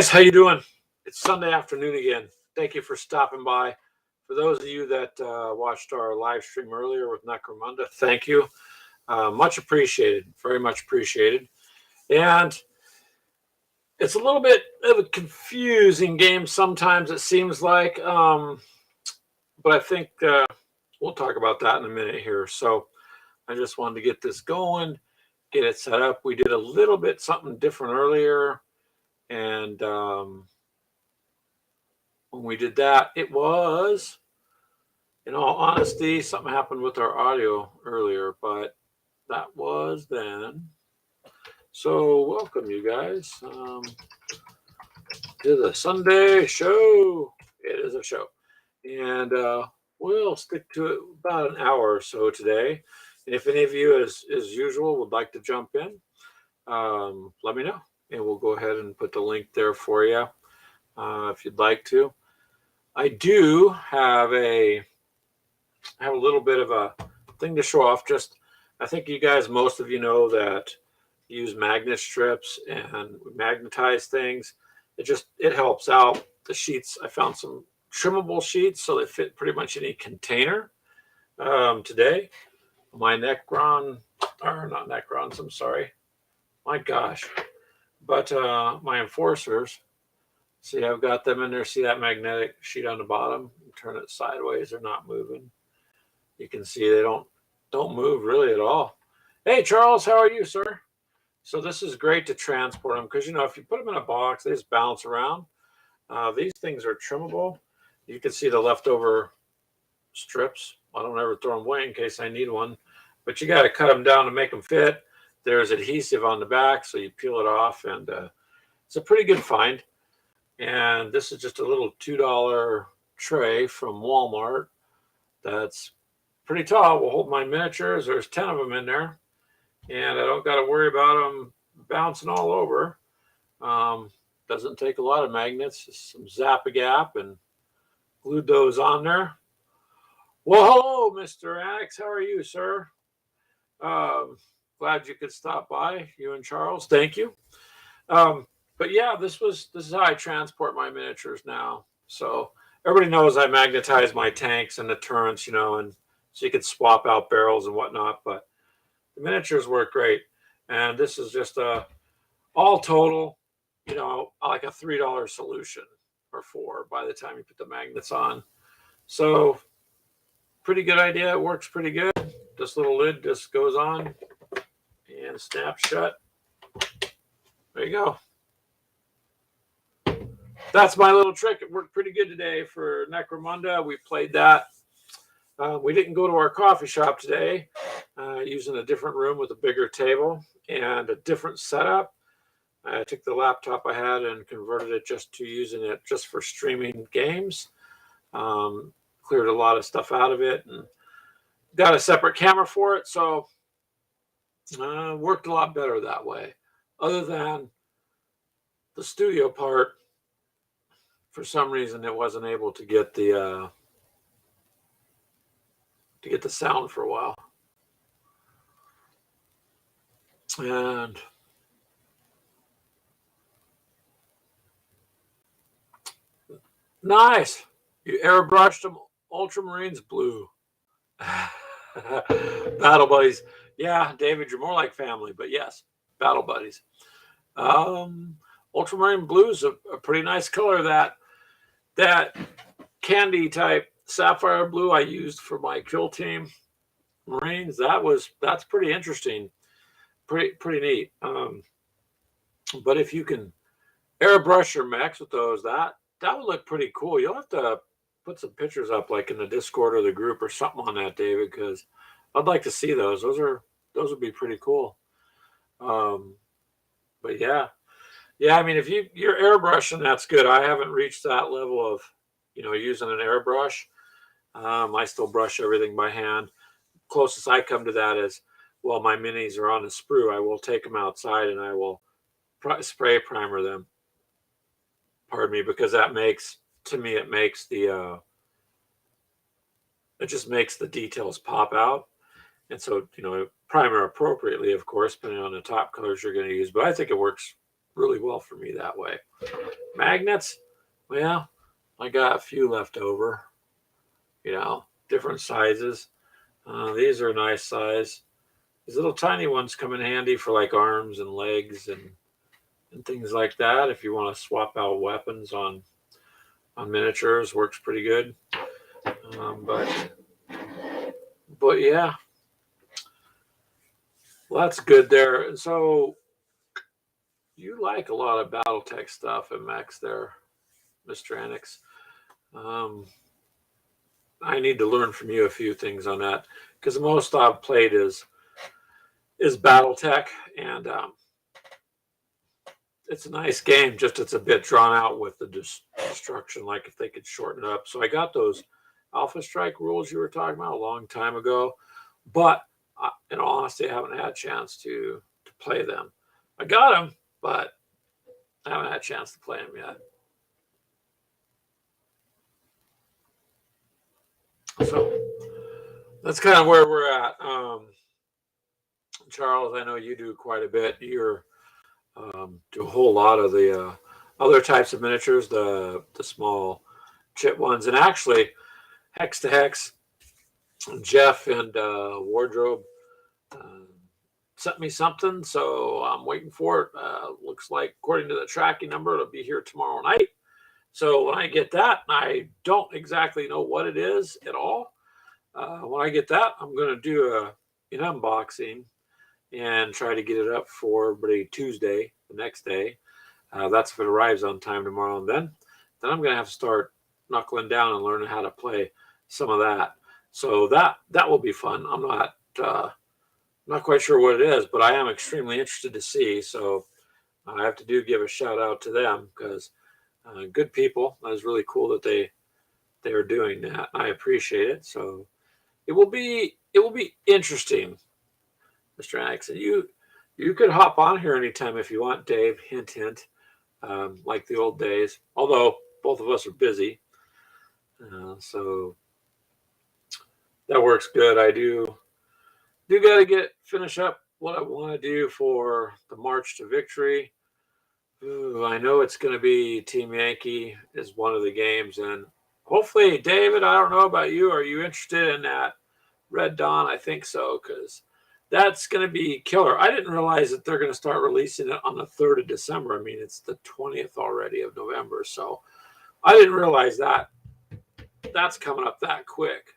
guys, how you doing? It's Sunday afternoon again. Thank you for stopping by. For those of you that watched our live stream earlier with Necromunda, thank you. Much appreciated. Very much appreciated. And it's a little bit of a confusing game sometimes, it seems like. But I think we'll talk about that in a minute here. So I just wanted to get this going, get it set up. We did a little bit something different earlier. And when we did that, it was, in all honesty, something happened with our audio earlier, but that was then. So welcome, you guys, to the Sunday show. It is a show. And we'll stick to it about an hour or so today. And if any of you, as usual, would like to jump in, let me know. And we'll go ahead and put the link there for you if you'd like to. I do have a little bit of a thing to show off. Just, I think you guys, most of you know that use magnet strips and magnetize things. It helps out. The sheets, I found some trimmable sheets so they fit pretty much any container. Today, my Necrons, I'm sorry. My gosh. But my enforcers, see, I've got them in there. See that magnetic sheet on the bottom? You turn it sideways, they're not moving. You can see they don't move really at all. Hey, Charles, how are you, sir? So this is great to transport them because, if you put them in a box, they just bounce around. These things are trimmable. You can see the leftover strips. I don't ever throw them away in case I need one. But you got to cut them down to make them fit. There's adhesive on the back, so you peel it off, and it's a pretty good find. And this is just a little $2 tray from Walmart that's pretty tall. Will hold my miniatures. There's 10 of them in there, and I don't got to worry about them bouncing all over. Doesn't take a lot of magnets, just some Zap-A-Gap, and glued those on there. Well, hello, Mr. Annex. How are you, sir? Glad you could stop by, you and Charles. Thank you. But yeah, this is how I transport my miniatures now. So everybody knows I magnetize my tanks and the turrets, and so you could swap out barrels and whatnot. But the miniatures work great, and this is just all total, like a $3 solution or $4 by the time you put the magnets on. So pretty good idea. It works pretty good. This little lid just goes on and snaps shut. There you go. That's my little trick. It worked pretty good today for Necromunda. We played that. We didn't go to our coffee shop today, using a different room with a bigger table and a different setup. I took the laptop I had and converted it just to using it just for streaming games. Cleared a lot of stuff out of it and got a separate camera for it. So worked a lot better that way. Other than the studio part, for some reason it wasn't able to get the sound for a while. And nice. You airbrushed them Ultramarines blue. Battle buddies. Yeah, David, you're more like family, but yes, battle buddies. Ultramarine blue is a pretty nice color. That candy type sapphire blue I used for my kill team Marines. That's pretty interesting. Pretty neat. But if you can airbrush your mechs with those, that would look pretty cool. You'll have to put some pictures up, like in the Discord or the group or something on that, David, because I'd like to see those. Those would be pretty cool. But yeah. I mean, if you're airbrushing, that's good. I haven't reached that level of, using an airbrush. I still brush everything by hand. Closest I come to that is, well, my minis are on the sprue. I will take them outside and I will spray primer them. Pardon me, because that makes it just makes the details pop out. And so, primer appropriately, of course, depending on the top colors you're going to use. But I think it works really well for me that way. Magnets, well, I got a few left over, different sizes. These are a nice size. These little tiny ones come in handy for like arms and legs and things like that. If you want to swap out weapons on miniatures, works pretty good. But yeah, well, that's good there. So you like a lot of BattleTech stuff and Max there, Mr. Annex. Um, I need to learn from you a few things on that because the most I've played is BattleTech, and it's a nice game. Just it's a bit drawn out with the destruction. Like if they could shorten it up. So I got those Alpha Strike rules you were talking about a long time ago, but in all honesty, I haven't had a chance to play them. I got them, but I haven't had a chance to play them yet. So that's kind of where we're at. Charles, I know you do quite a bit. You're do a whole lot of the other types of miniatures, the small chip ones, and actually Hex to Hex, Jeff and Wardrobe sent me something, so I'm waiting for it. Looks like according to the tracking number, it'll be here tomorrow night. So when I get that, I don't exactly know what it is at all. When I get that, I'm going to do an unboxing and try to get it up for everybody Tuesday, the next day. That's if it arrives on time tomorrow. And then I'm going to have to start knuckling down and learning how to play some of that. So that will be fun. I'm not quite sure what it is, but I am extremely interested to see. So I have to give a shout out to them because good people. That was really cool that they are doing that. I appreciate it. So it will be interesting, Mr. Axon. You could hop on here anytime if you want, Dave. Hint, hint. Like the old days. Although both of us are busy, so that works good. I do got to finish up what I want to do for the March to Victory. Ooh, I know it's going to be Team Yankee is one of the games, and hopefully, David. I don't know about you. Are you interested in that Red Dawn? I think so because that's going to be killer. I didn't realize that they're going to start releasing it on the 3rd of December. I mean, it's the 20th already of November, so I didn't realize that that's coming up that quick.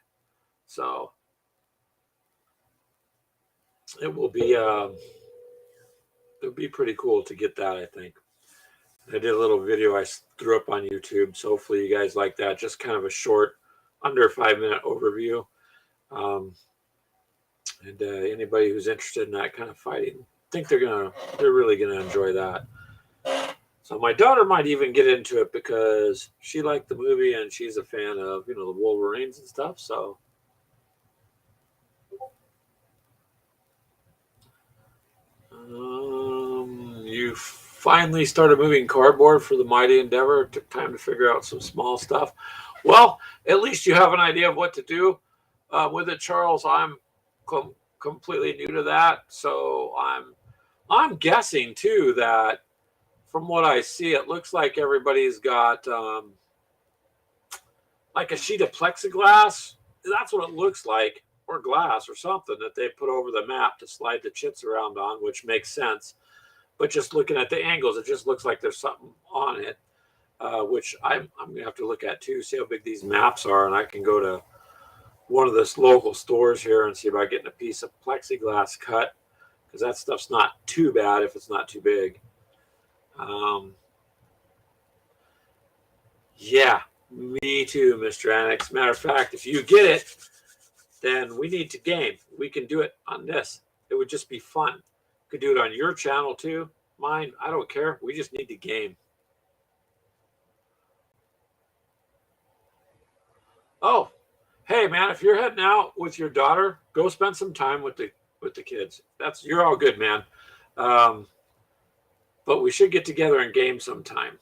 So it will be it'll be pretty cool to get that. I think I did a little video I threw up on YouTube, so hopefully you guys like that. Just kind of a short, under 5-minute overview. And anybody who's interested in that kind of fighting, I think they're really gonna enjoy that. So my daughter might even get into it because she liked the movie and she's a fan of the Wolverines and stuff. So you finally started moving cardboard for the Mighty Endeavor. It took time to figure out some small stuff. Well, at least you have an idea of what to do with it, Charles. I'm completely new to that, so I'm guessing too that from what I see, it looks like everybody's got like a sheet of plexiglass. That's what it looks like, or glass or something that they put over the map to slide the chits around on, which makes sense. But just looking at the angles, it just looks like there's something on it, which I'm going to have to look at too, see how big these maps are. And I can go to one of this local stores here and see about getting a piece of plexiglass cut because that stuff's not too bad if it's not too big. Yeah, me too, Mr. Annex. Matter of fact, if you get it, then we need to game. We can do it on this. It would just be fun. Could do it on your channel too. Mine, I don't care. We just need to game. Oh, hey man, if you're heading out with your daughter, go spend some time with the kids. You're all good, man. But we should get together and game sometime.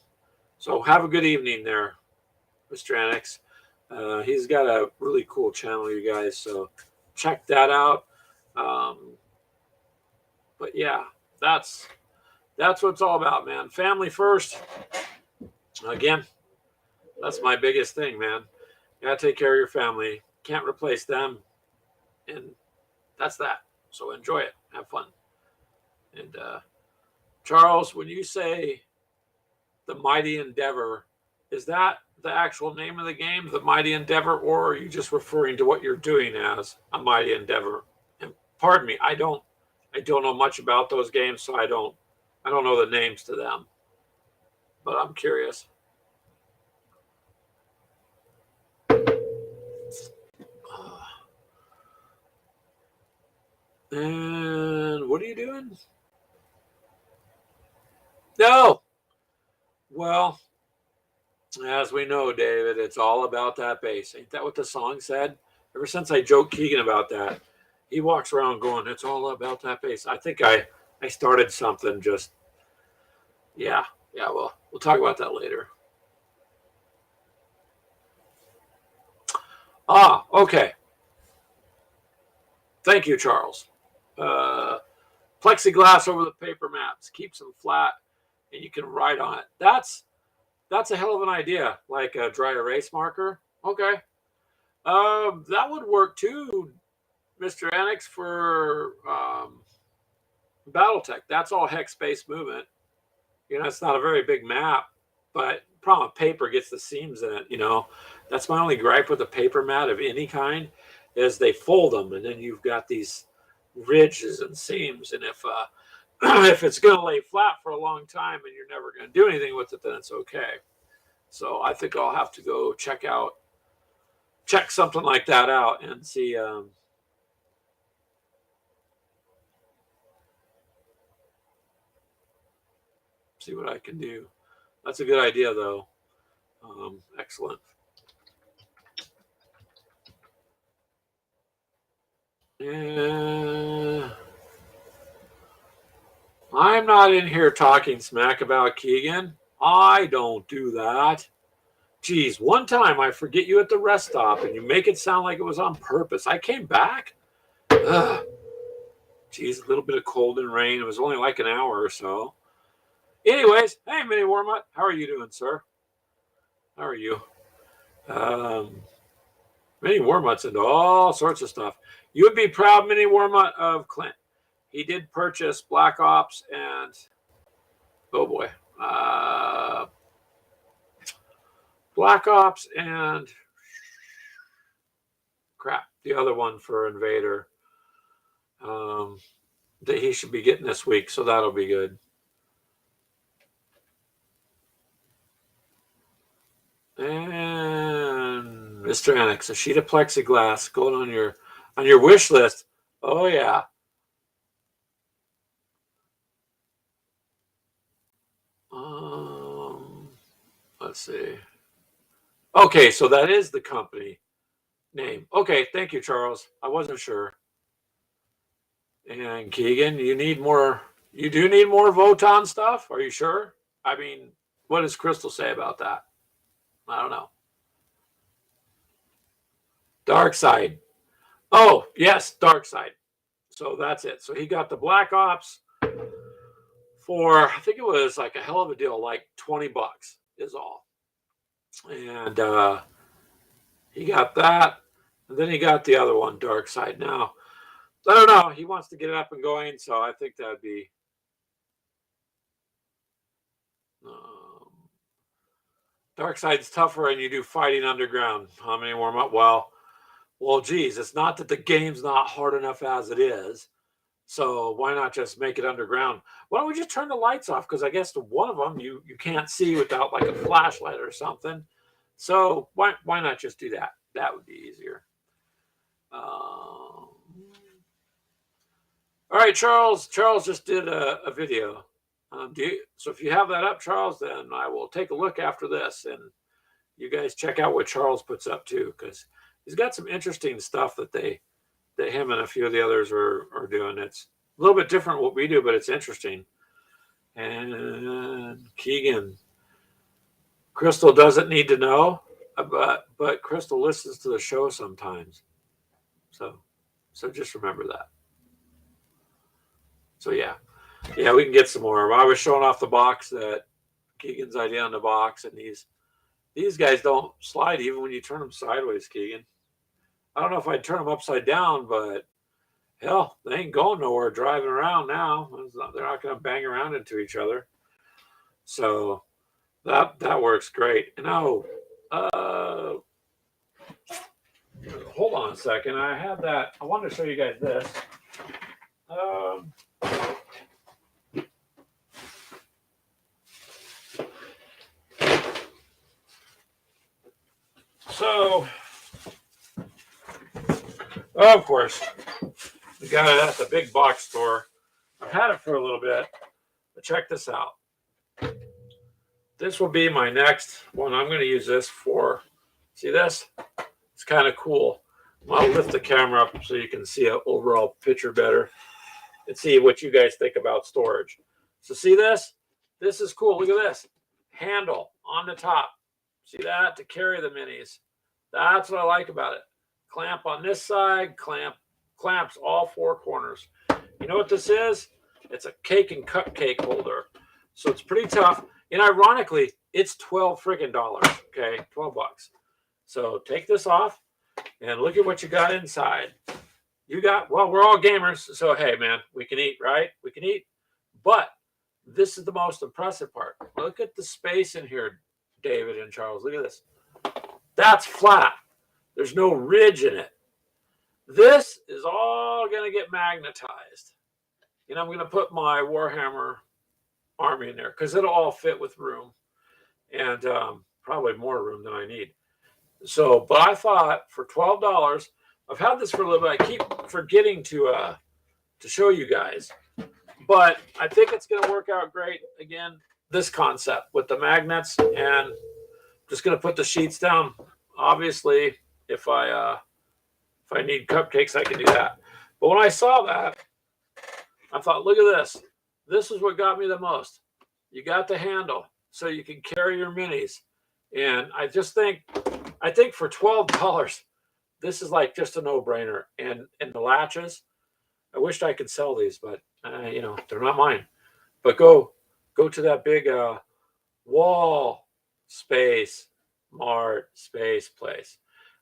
So have a good evening there, Mr. Annex. He's got a really cool channel, you guys. So check that out. But yeah, that's what it's all about, man. Family first. Again, that's my biggest thing, man. You gotta take care of your family. Can't replace them, and that's that. So enjoy it, have fun. And Charles, when you say the Mighty Endeavor, is that the actual name of the game, the Mighty Endeavor, or are you just referring to what you're doing as a Mighty Endeavor? And pardon me, I don't know much about those games, so I don't know the names to them, but I'm curious. And what are you doing? No. Well, as we know, David, it's all about that bass. Ain't that what the song said? Ever since I joked Keegan about that, he walks around going, "It's all about that bass." I think I started something. Just yeah, yeah. Well, we'll talk about that later. Okay. Thank you, Charles. Uh, Plexiglass over the paper maps keeps them flat, and you can write on it. That's a hell of an idea. Like a dry erase marker. Okay. That would work too, Mr. Annex, for BattleTech. That's all hex space movement. It's not a very big map, but problem with paper gets the seams in it. That's my only gripe with a paper mat of any kind is they fold them, and then you've got these ridges and seams. And if if it's going to lay flat for a long time and you're never going to do anything with it, then it's okay. So I think I'll have to go check something like that out and see what I can do. That's a good idea, though. Excellent. I'm not in here talking smack about Keegan. I don't do that. Geez, one time I forget you at the rest stop and you make it sound like it was on purpose. I came back. Ugh. Geez, a little bit of cold and rain. It was only like an hour or so. Anyways, hey, Mini Warmut, how are you doing, sir? How are you? Mini Warmut's into all sorts of stuff. You would be proud, Mini Warmut, of Clint. He did purchase Black Ops and oh boy, Black Ops and crap, the other one for Invader that he should be getting this week, so that'll be good. And Mr. Annex, a sheet of plexiglass going on your wish list. Oh yeah. Let's see. Okay, so that is the company name. Okay, thank you, Charles. I wasn't sure. And Keegan, you need more. You do need more Voton stuff. Are you sure? I mean, what does Crystal say about that? I don't know. Dark Side. Oh yes, Dark Side. So that's it. So he got the Black Ops for I think it was like a hell of a deal, like $20 is all. And he got that, and then he got the other one, Dark Side. Now I don't know. He wants to get it up and going, so I think that'd be. Dark Side's tougher, and you do fighting underground. How many warm up? Well, geez, it's not that the game's not hard enough as it is. So why not just make it underground? Why don't we just turn the lights off? Because I guess the one of them you can't see without like a flashlight or something. So why not just do that? That would be easier. All right, Charles. Charles just did a video. So if you have that up, Charles, then I will take a look after this, and you guys check out what Charles puts up too, because he's got some interesting stuff that him and a few of the others are doing. It's a little bit different what we do, but it's interesting. And Keegan, Crystal doesn't need to know, but Crystal listens to the show sometimes. So just remember that. So yeah, we can get some more. I was showing off the box that Keegan's idea on the box, and these guys don't slide even when you turn them sideways, Keegan. I don't know if I'd turn them upside down, but hell, they ain't going nowhere driving around now. They're not going to bang around into each other. So that works great. And now, hold on a second. I had that. I wanted to show you guys this. So, of course, we got it at the big box store. I've had it for a little bit, but check this out. This will be my next one. I'm going to use this for, see this? It's kind of cool. I'll lift the camera up so you can see an overall picture better and see what you guys think about storage. So see this? This is cool. Look at this. Handle on the top. See that? To carry the minis. That's what I like about it. Clamp on this side, clamps all four corners. You know what this is? It's a cake and cupcake holder. So it's pretty tough. And ironically, it's $12 freaking dollars. Okay, 12 bucks. So take this off and look at what you got inside. You got, well, we're all gamers. So, hey, man, we can eat, right? We can eat. But this is the most impressive part. Look at the space in here, David and Charles. Look at this. That's flat. There's no ridge in it. This is all going to get magnetized. And I'm going to put my Warhammer army in there because it'll all fit with room and probably more room than I need. So, but I thought for $12, I've had this for a little bit. I keep forgetting to show you guys, but I think it's going to work out great. Again, this concept with the magnets, and just going to put the sheets down. Obviously, if I need cupcakes, I can do that. But when I saw that, I thought, look at this. This is what got me the most. You got the handle so you can carry your minis. And I think for $12, this is like just a no-brainer. And the latches, I wished I could sell these, but they're not mine. But go to that big wall space, mart space place.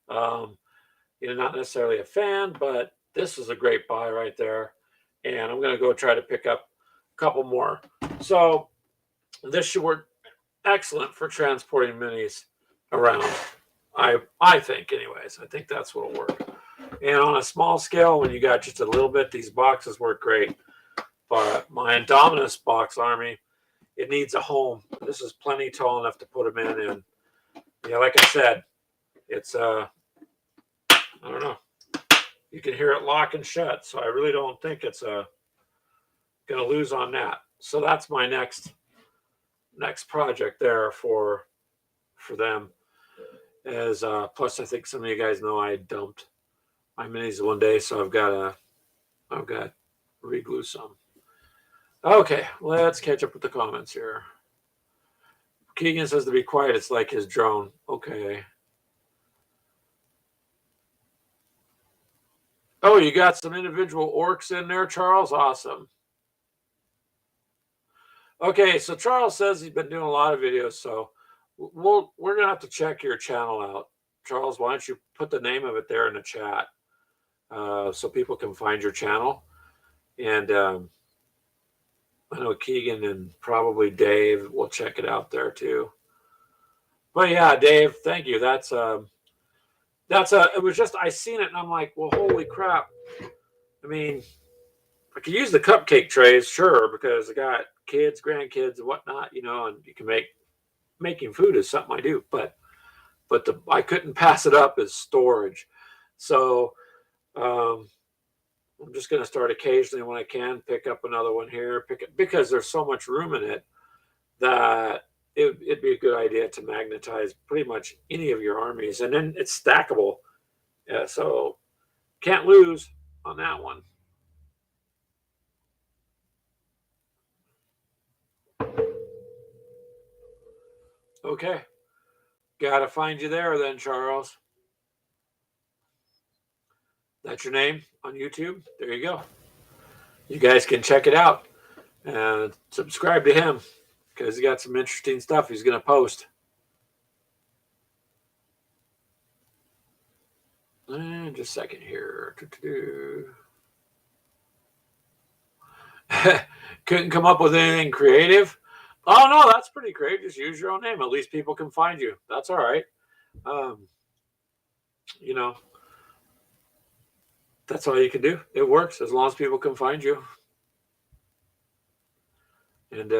Not necessarily a fan, but this is a great buy right there. And I'm going to go try to pick up a couple more. So this should work excellent for transporting minis around. I think, anyways. I think that's what'll work. And on a small scale, when you got just a little bit, these boxes work great. But my Indominus box army, it needs a home. This is plenty tall enough to put them in. And yeah, like I said, it's I don't know. You can hear it lock and shut, so I really don't think it's going to lose on that. So that's my next project there for them. As plus, I think some of you guys know I dumped my minis one day, so I've got to re-glue some. Okay, let's catch up with the comments here. Keegan says to be quiet. It's like his drone. Okay. Oh, you got some individual orcs in there, Charles? Awesome. Okay, so Charles says he's been doing a lot of videos, so we're going to have to check your channel out. Charles, why don't you put the name of it there in the chat so people can find your channel? And I know Keegan and probably Dave will check it out there too. But yeah, Dave, thank you. It was just, I seen it and I'm like, well, holy crap. I mean, I could use the cupcake trays, sure, because I got kids, grandkids, and whatnot, and you can making food is something I do, but I couldn't pass it up as storage. So I'm just going to start occasionally when I can pick up another one here, because there's so much room in it that it'd be a good idea to magnetize pretty much any of your armies, and then it's stackable. Yeah, so can't lose on that one. Okay, gotta find you there then, Charles. That's your name on YouTube. There you go. You guys can check it out and subscribe to him. because he got some interesting stuff he's going to post. And just a second here. Couldn't come up with anything creative. Oh no, that's pretty great. Just use your own name. At least people can find you. That's all right. Um, you know, that's all you can do. It works as long as people can find you. And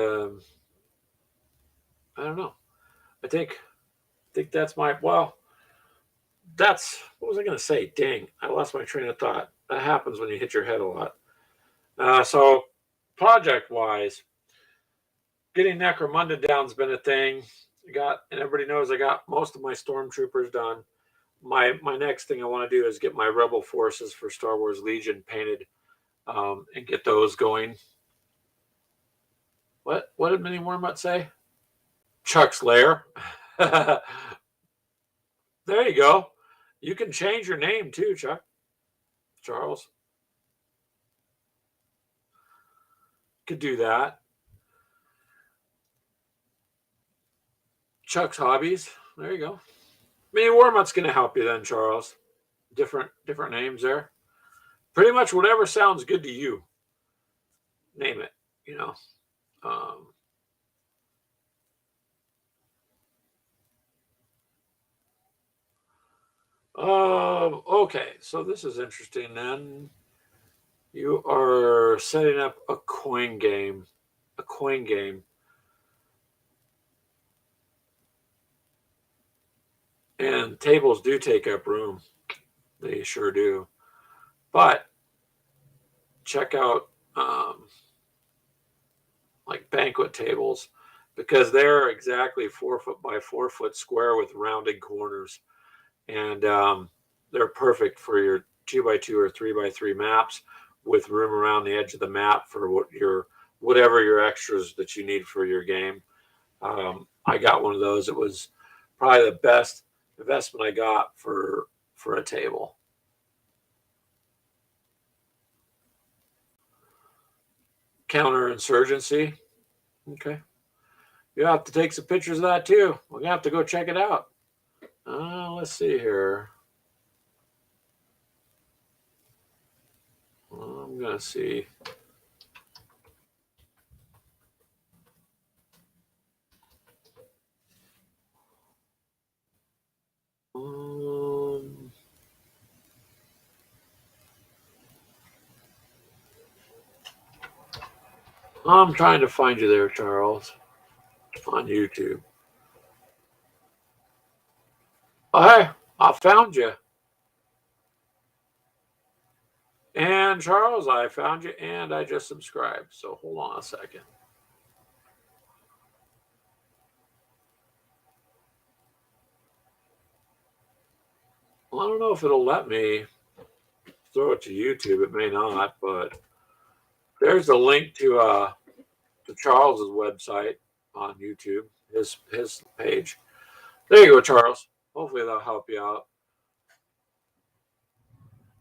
I don't know. I think that's my that's what was I going to say? Dang, I lost my train of thought. That happens when you hit your head a lot. So project wise, getting Necromunda down's been a thing. And everybody knows I got most of my stormtroopers done. My next thing I want to do is get my rebel forces for Star Wars Legion painted, and get those going. What did Mini Wormut say? Chuck's lair. There you go. You can change your name too, Chuck. Charles. Could do that. Chuck's hobbies. There you go. Mini Wormut's going to help you then, Charles. Different names there. Pretty much whatever sounds good to you. Name it. Okay, so this is interesting then. You are setting up a coin game. And tables do take up room. They sure do. But check out like banquet tables, because they're exactly 4 foot by 4 foot square with rounded corners. And they're perfect for your 2x2 or 3x3 maps, with room around the edge of the map for whatever your extras that you need for your game. I got one of those. It was probably the best investment I got for a table. Counterinsurgency. Okay. You have to take some pictures of that too. We're gonna have to go check it out. Let's see here. I'm gonna see. I'm trying to find you there, Charles, on YouTube. Oh, hey, I found you. And Charles, I found you, and I just subscribed. So hold on a second. Well, I don't know if it'll let me throw it to YouTube. It may not, but there's a link to Charles's website on YouTube, his page. There you go, Charles. Hopefully that'll help you out.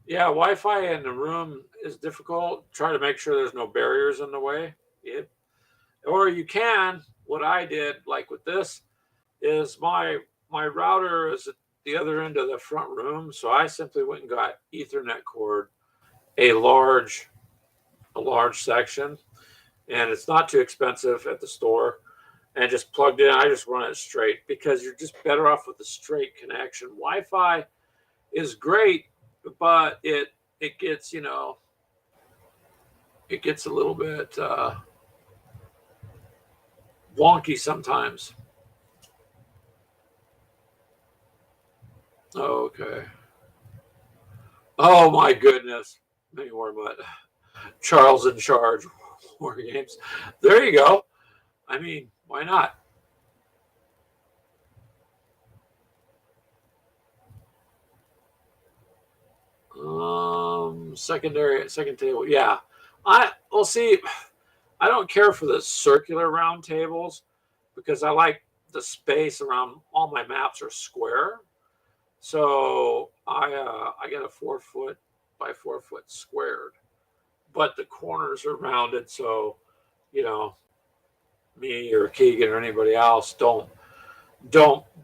Yeah, Wi-Fi in the room is difficult. Try to make sure there's no barriers in the way. Or you can. What I did, like with this, is my router is at the other end of the front room, so I simply went and got Ethernet cord, a large section, and it's not too expensive at the store, and just plugged in. I just run it straight, because you're just better off with the straight connection. Wi-Fi is great, but it gets it gets a little bit wonky sometimes. Okay. Oh my goodness. Many more, but Charles in charge. War games. There you go. I mean, why not? Second table. Yeah. We'll see. I don't care for the circular round tables, because I like the space around. All my maps are square. So I got a 4 foot by 4 foot squared, but the corners are rounded. So, you know, me or Keegan or anybody else don't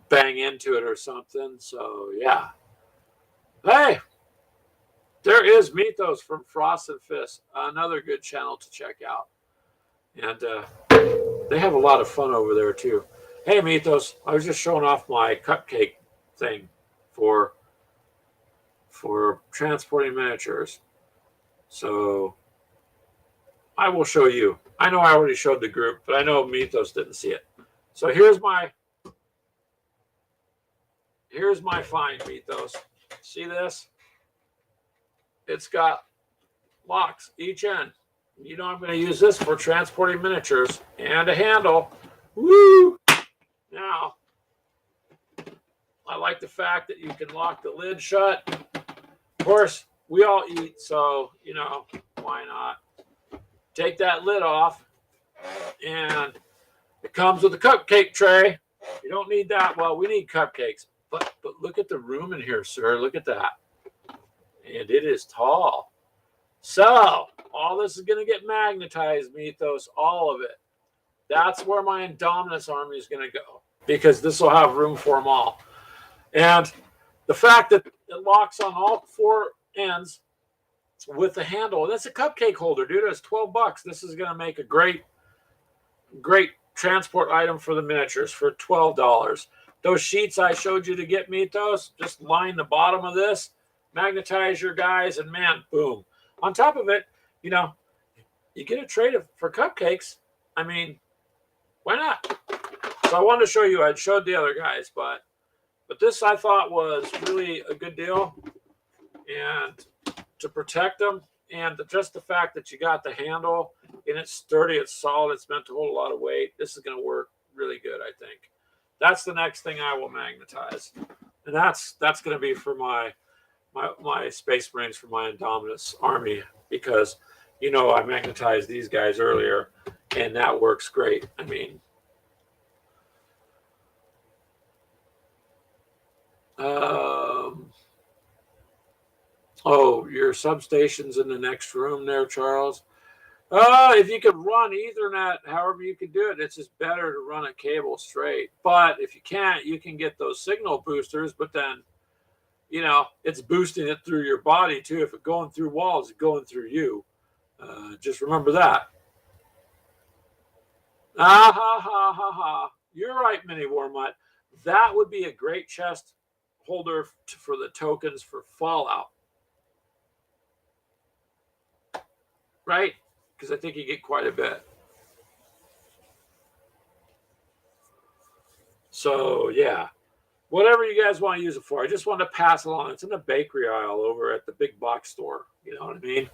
bang into it or something. So yeah. Hey, there is Mythos from Frost and Fist, another good channel to check out. And they have a lot of fun over there too. Hey Mythos, I was just showing off my cupcake thing for transporting miniatures. So I will show you. I know I already showed the group, but I know Mythos didn't see it. So here's my find, Mythos. See this? It's got locks each end. You know I'm going to use this for transporting miniatures and a handle. Woo! Now, I like the fact that you can lock the lid shut. Of course, we all eat, so, you know, why not? Take that lid off, and it comes with a cupcake tray. You don't need that. Well, we need cupcakes, but look at the room in here, sir. Look at that. And it is tall. So, all this is going to get magnetized, Mythos, all of it. That's where my Indominus army is going to go, because this will have room for them all. And the fact that it locks on all four ends with the handle, and it's a cupcake holder, dude. It's $12. This is going to make a great transport item for the miniatures for $12. Those sheets I showed you to get, Mythos, just line the bottom of this, magnetize your guys, and man, boom. On top of it, you know, you get a tray for cupcakes. I mean, why not? So I wanted to show you. I showed the other guys, but this I thought was really a good deal, and to protect them, and just the fact that you got the handle and it's sturdy, it's solid, it's meant to hold a lot of weight. This is going to work really good, I think. That's the next thing I will magnetize, and that's going to be for my Space Marines, for my Indominus army, because you know I magnetized these guys earlier, and that works great. I mean, oh, your substation's in the next room there, Charles. If you could run Ethernet, however you could do it, it's just better to run a cable straight. But if you can't, you can get those signal boosters, but then, you know, it's boosting it through your body too. If it's going through walls, it's going through you. Just remember that. Ah, ha, ha, ha, ha. You're right, Mini Warmutt. That would be a great chest holder for the tokens for Fallout. Right? Because I think you get quite a bit. So, yeah. Whatever you guys want to use it for. I just wanted to pass along. It's in the bakery aisle over at the big box store. You know what I mean?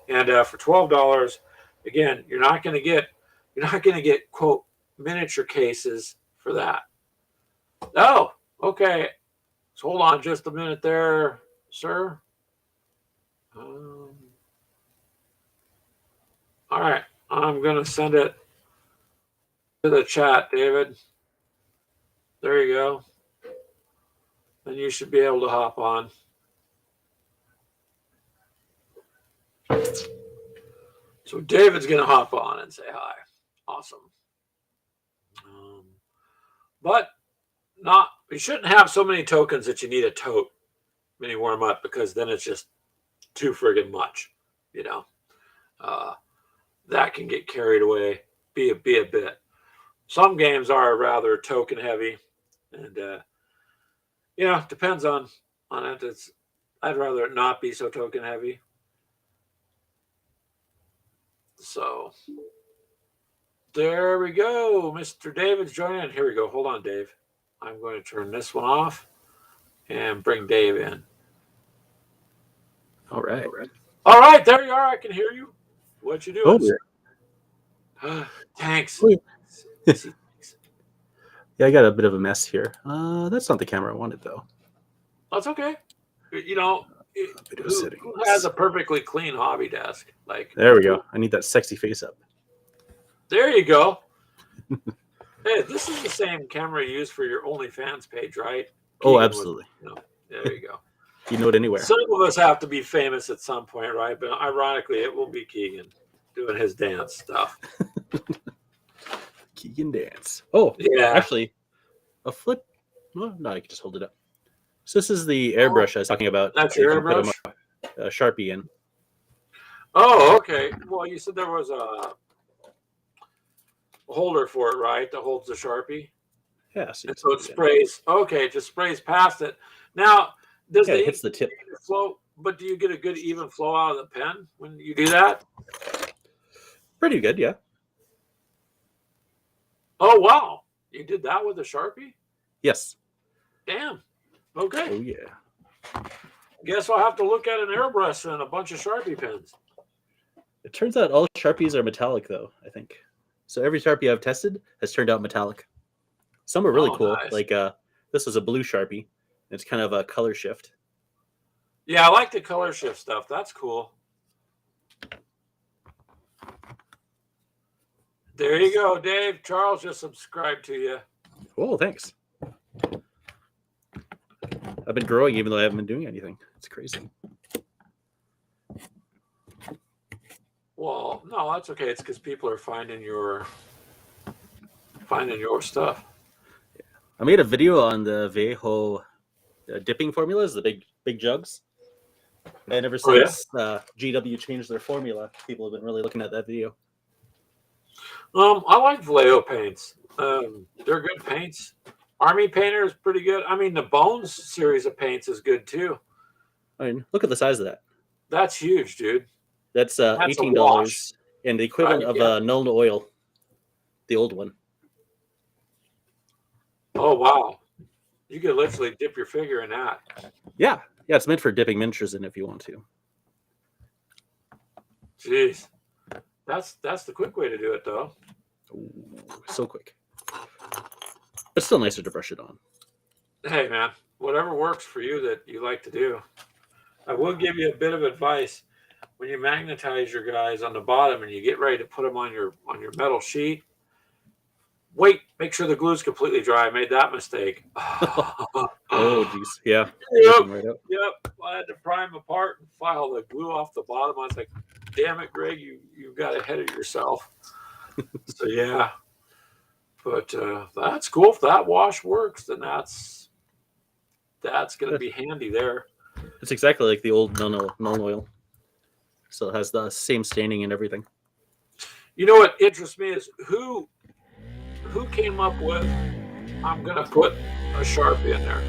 And for $12, again, you're not going to get quote miniature cases for that. Oh, okay. So hold on just a minute there, sir. All right, I'm going to send it to the chat, David. There you go. And you should be able to hop on. So David's going to hop on and say hi. Awesome. But you shouldn't have so many tokens that you need a tote Mini Warmutt, because then it's just too friggin' much, you know. That can get carried away, be a bit. Some games are rather token heavy, and you know, depends on it. I'd rather it not be so token heavy. So there we go. Mr. David's joining. Here we go. Hold on, Dave. I'm going to turn this one off and bring Dave in. All right. All right, there you are. I can hear you. What you doing? Thanks. Yeah, I got a bit of a mess here. That's not the camera I wanted, though. That's okay. You know, who has a perfectly clean hobby desk? Like, there we go. I need that sexy face up. There you go. Hey, this is the same camera you use for your OnlyFans page, right? Oh, absolutely. There you go. You know it anywhere. Some of us have to be famous at some point, right? But ironically, it will be Keegan doing his dance stuff. Keegan Dance. Oh, Yeah. actually, a flip. Well, no, I can just hold it up. So this is the Oh, airbrush I was talking about. that's You your can put airbrush? a Sharpie in. Oh, okay. Well, you said there was a holder for it, right? That holds the Sharpie. Yeah, so you And just so put it it in. sprays. Okay, it just sprays past it. Now, does Yeah, the it ink hits the tip. flow? But do you get a good even flow out of the pen when you do that? Pretty good, yeah. Oh wow, you did that with a Sharpie? Yes. Damn. Okay. Oh yeah. Guess I'll have to look at an airbrush and a bunch of Sharpie pens. It turns out all Sharpies are metallic, though, I think. So every Sharpie I've tested has turned out metallic. Some are really Oh, cool. nice. Like this is a blue Sharpie. It's kind of a color shift. Yeah, I like the color shift stuff. That's cool. There you go, Dave. Charles just subscribed to you. Oh, thanks. I've been growing even though I haven't been doing anything. It's crazy. Well, no, that's okay. It's because people are finding your stuff. I made a video on the Vejo dipping formulas, the big jugs. And ever Oh yeah. since GW changed their formula, people have been really looking at that video. I like Vallejo paints. They're good paints. Army Painter is pretty good. I mean, the Bones series of paints is good too. I mean, look at the size of that. That's huge, dude. That's That's a $18 wash. and the equivalent of Yeah. a Null Oil, the old one. Oh wow, you could literally dip your finger in that. Yeah, it's meant for dipping miniatures in if you want to. Jeez, that's the quick way to do it, though. Ooh, so quick. But still nicer to brush it on. Hey man, whatever works for you that you like to do. I will give you a bit of advice. When you magnetize your guys on the bottom and you get ready to put them on your metal sheet, wait, make sure the glue's completely dry. I made that mistake. Oh, geez. Yeah. Yep. Right out. Yep. I had to pry them apart and file the glue off the bottom. I was like, damn it, Greg, you got ahead of yourself. So, yeah. But that's cool. If that wash works, then that's going to be handy there. It's exactly like the old Null Oil. So it has the same staining and everything. You know what interests me is who came up with, I'm going to put a Sharpie in there.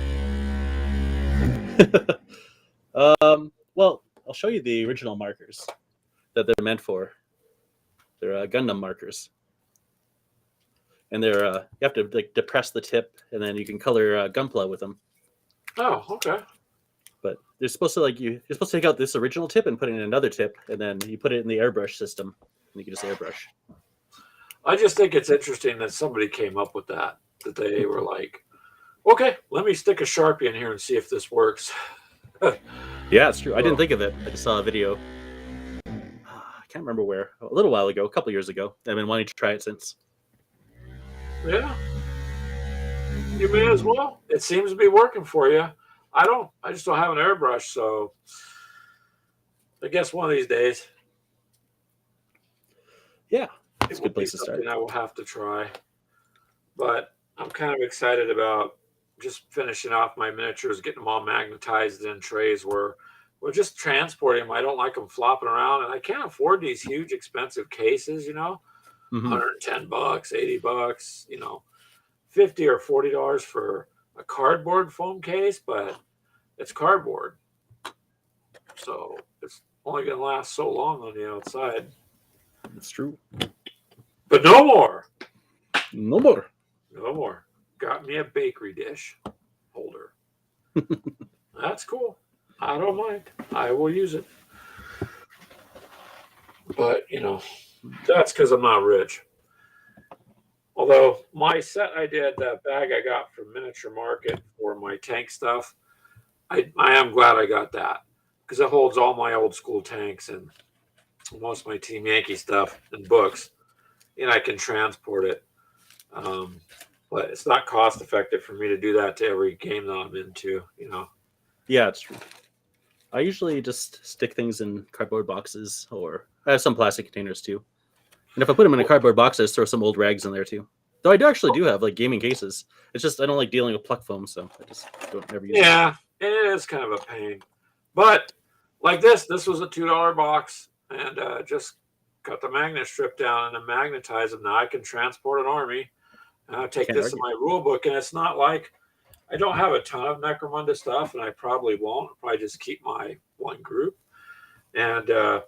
Well, I'll show you the original markers that they're meant for. They're Gundam markers, and they're you have to like depress the tip, and then you can color Gunpla with them. Oh, okay. But they're supposed to you're supposed to take out this original tip and put in another tip, and then you put it in the airbrush system, and you can just airbrush. I just think it's interesting that somebody came up with that. That they were like, okay, let me stick a Sharpie in here and see if this works. Yeah, it's true. I didn't think of it. I just saw a video. I can't remember where. A little while ago, a couple years ago. I've been wanting to try it since. Yeah. You may as well. It seems to be working for you. I just don't have an airbrush, so I guess one of these days. Yeah, it's a good place to start. I will have to try. But I'm kind of excited about just finishing off my miniatures, getting them all magnetized in trays where we're just transporting them. I don't like them flopping around, and I can't afford these huge expensive cases, Mm-hmm. $110, $80, $50 or $40 for a cardboard foam case, but it's cardboard. So it's only going to last so long on the outside. It's true. But no more. No more. No more. Got me a bakery dish holder. That's cool. I don't mind. I will use it. But, that's because I'm not rich. Although my set I did, that bag I got from Miniature Market for my tank stuff, I am glad I got that because it holds all my old school tanks and most of my Team Yankee stuff and books, and I can transport it. But it's not cost effective for me to do that to every game that I'm into, Yeah, it's true. I usually just stick things in cardboard boxes, or I have some plastic containers too. And if I put them in a cardboard box, I just throw some old rags in there too. Though I do actually do have like gaming cases. It's just I don't like dealing with pluck foam, so I just don't never use it. Yeah, it is kind of a pain. But like this was a $2 box, and just cut the magnet strip down and then magnetize them. Now I can transport an army. Take Can't this in argue. my rule book, and it's not like I don't have a ton of Necromunda stuff, and I probably won't. I'll probably just keep my one group, and I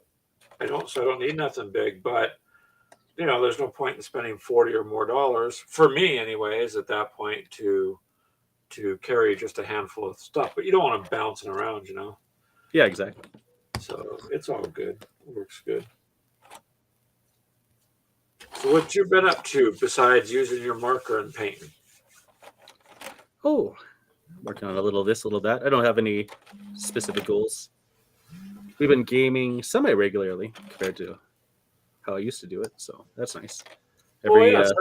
don't need nothing big. But there's no point in spending $40 or more for me, anyways, at that point to carry just a handful of stuff. But you don't want them bouncing around, Yeah, exactly. So it's all good. It works good. So what you been up to besides using your marker and painting? Oh, working on a little of this, a little of that. I don't have any specific goals. We've been gaming semi-regularly compared to how I used to do it, so that's nice. Every Yes.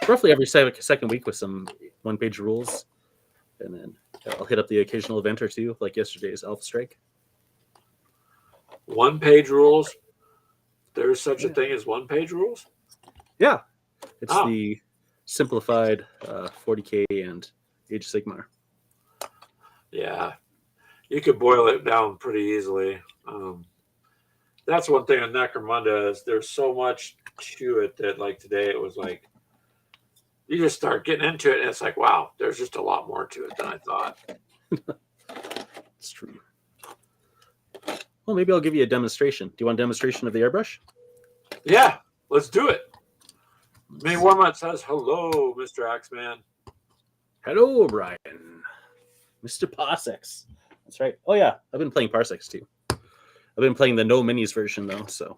roughly every second week with some one-page rules, and then I'll hit up the occasional event or two, like yesterday's Alpha Strike. One-page rules. There's such a thing as one-page rules? Yeah, it's the simplified 40K and Age of Sigmar. Yeah, you could boil it down pretty easily. That's one thing on Necromunda is there's so much to it that like today it was like you just start getting into it and it's like, wow, there's just a lot more to it than I thought. It's true. Well, maybe I'll give you a demonstration. Do you want a demonstration of the airbrush? Yeah, let's do it. May Warmut says, hello, Mr. Axeman. Hello, Brian. Mr. Parsecs. That's right. Oh, yeah. I've been playing Parsecs, too. I've been playing the no minis version, though, so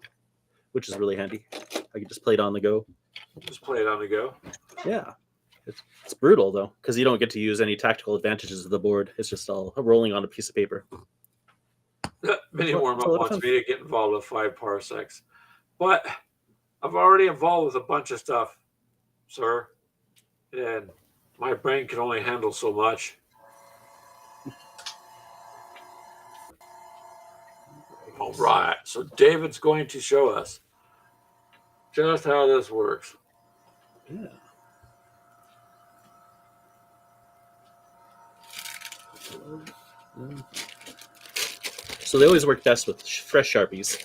which is really handy. I can just play it on the go. Just play it on the go. Yeah. It's brutal, though, because you don't get to use any tactical advantages of the board. It's just all rolling on a piece of paper. Mini Warmup wants me to get involved with 5 parsecs. But I've already involved with a bunch of stuff, sir. And my brain can only handle so much. All right. So David's going to show us just how this works. Yeah. So they always work best with fresh Sharpies.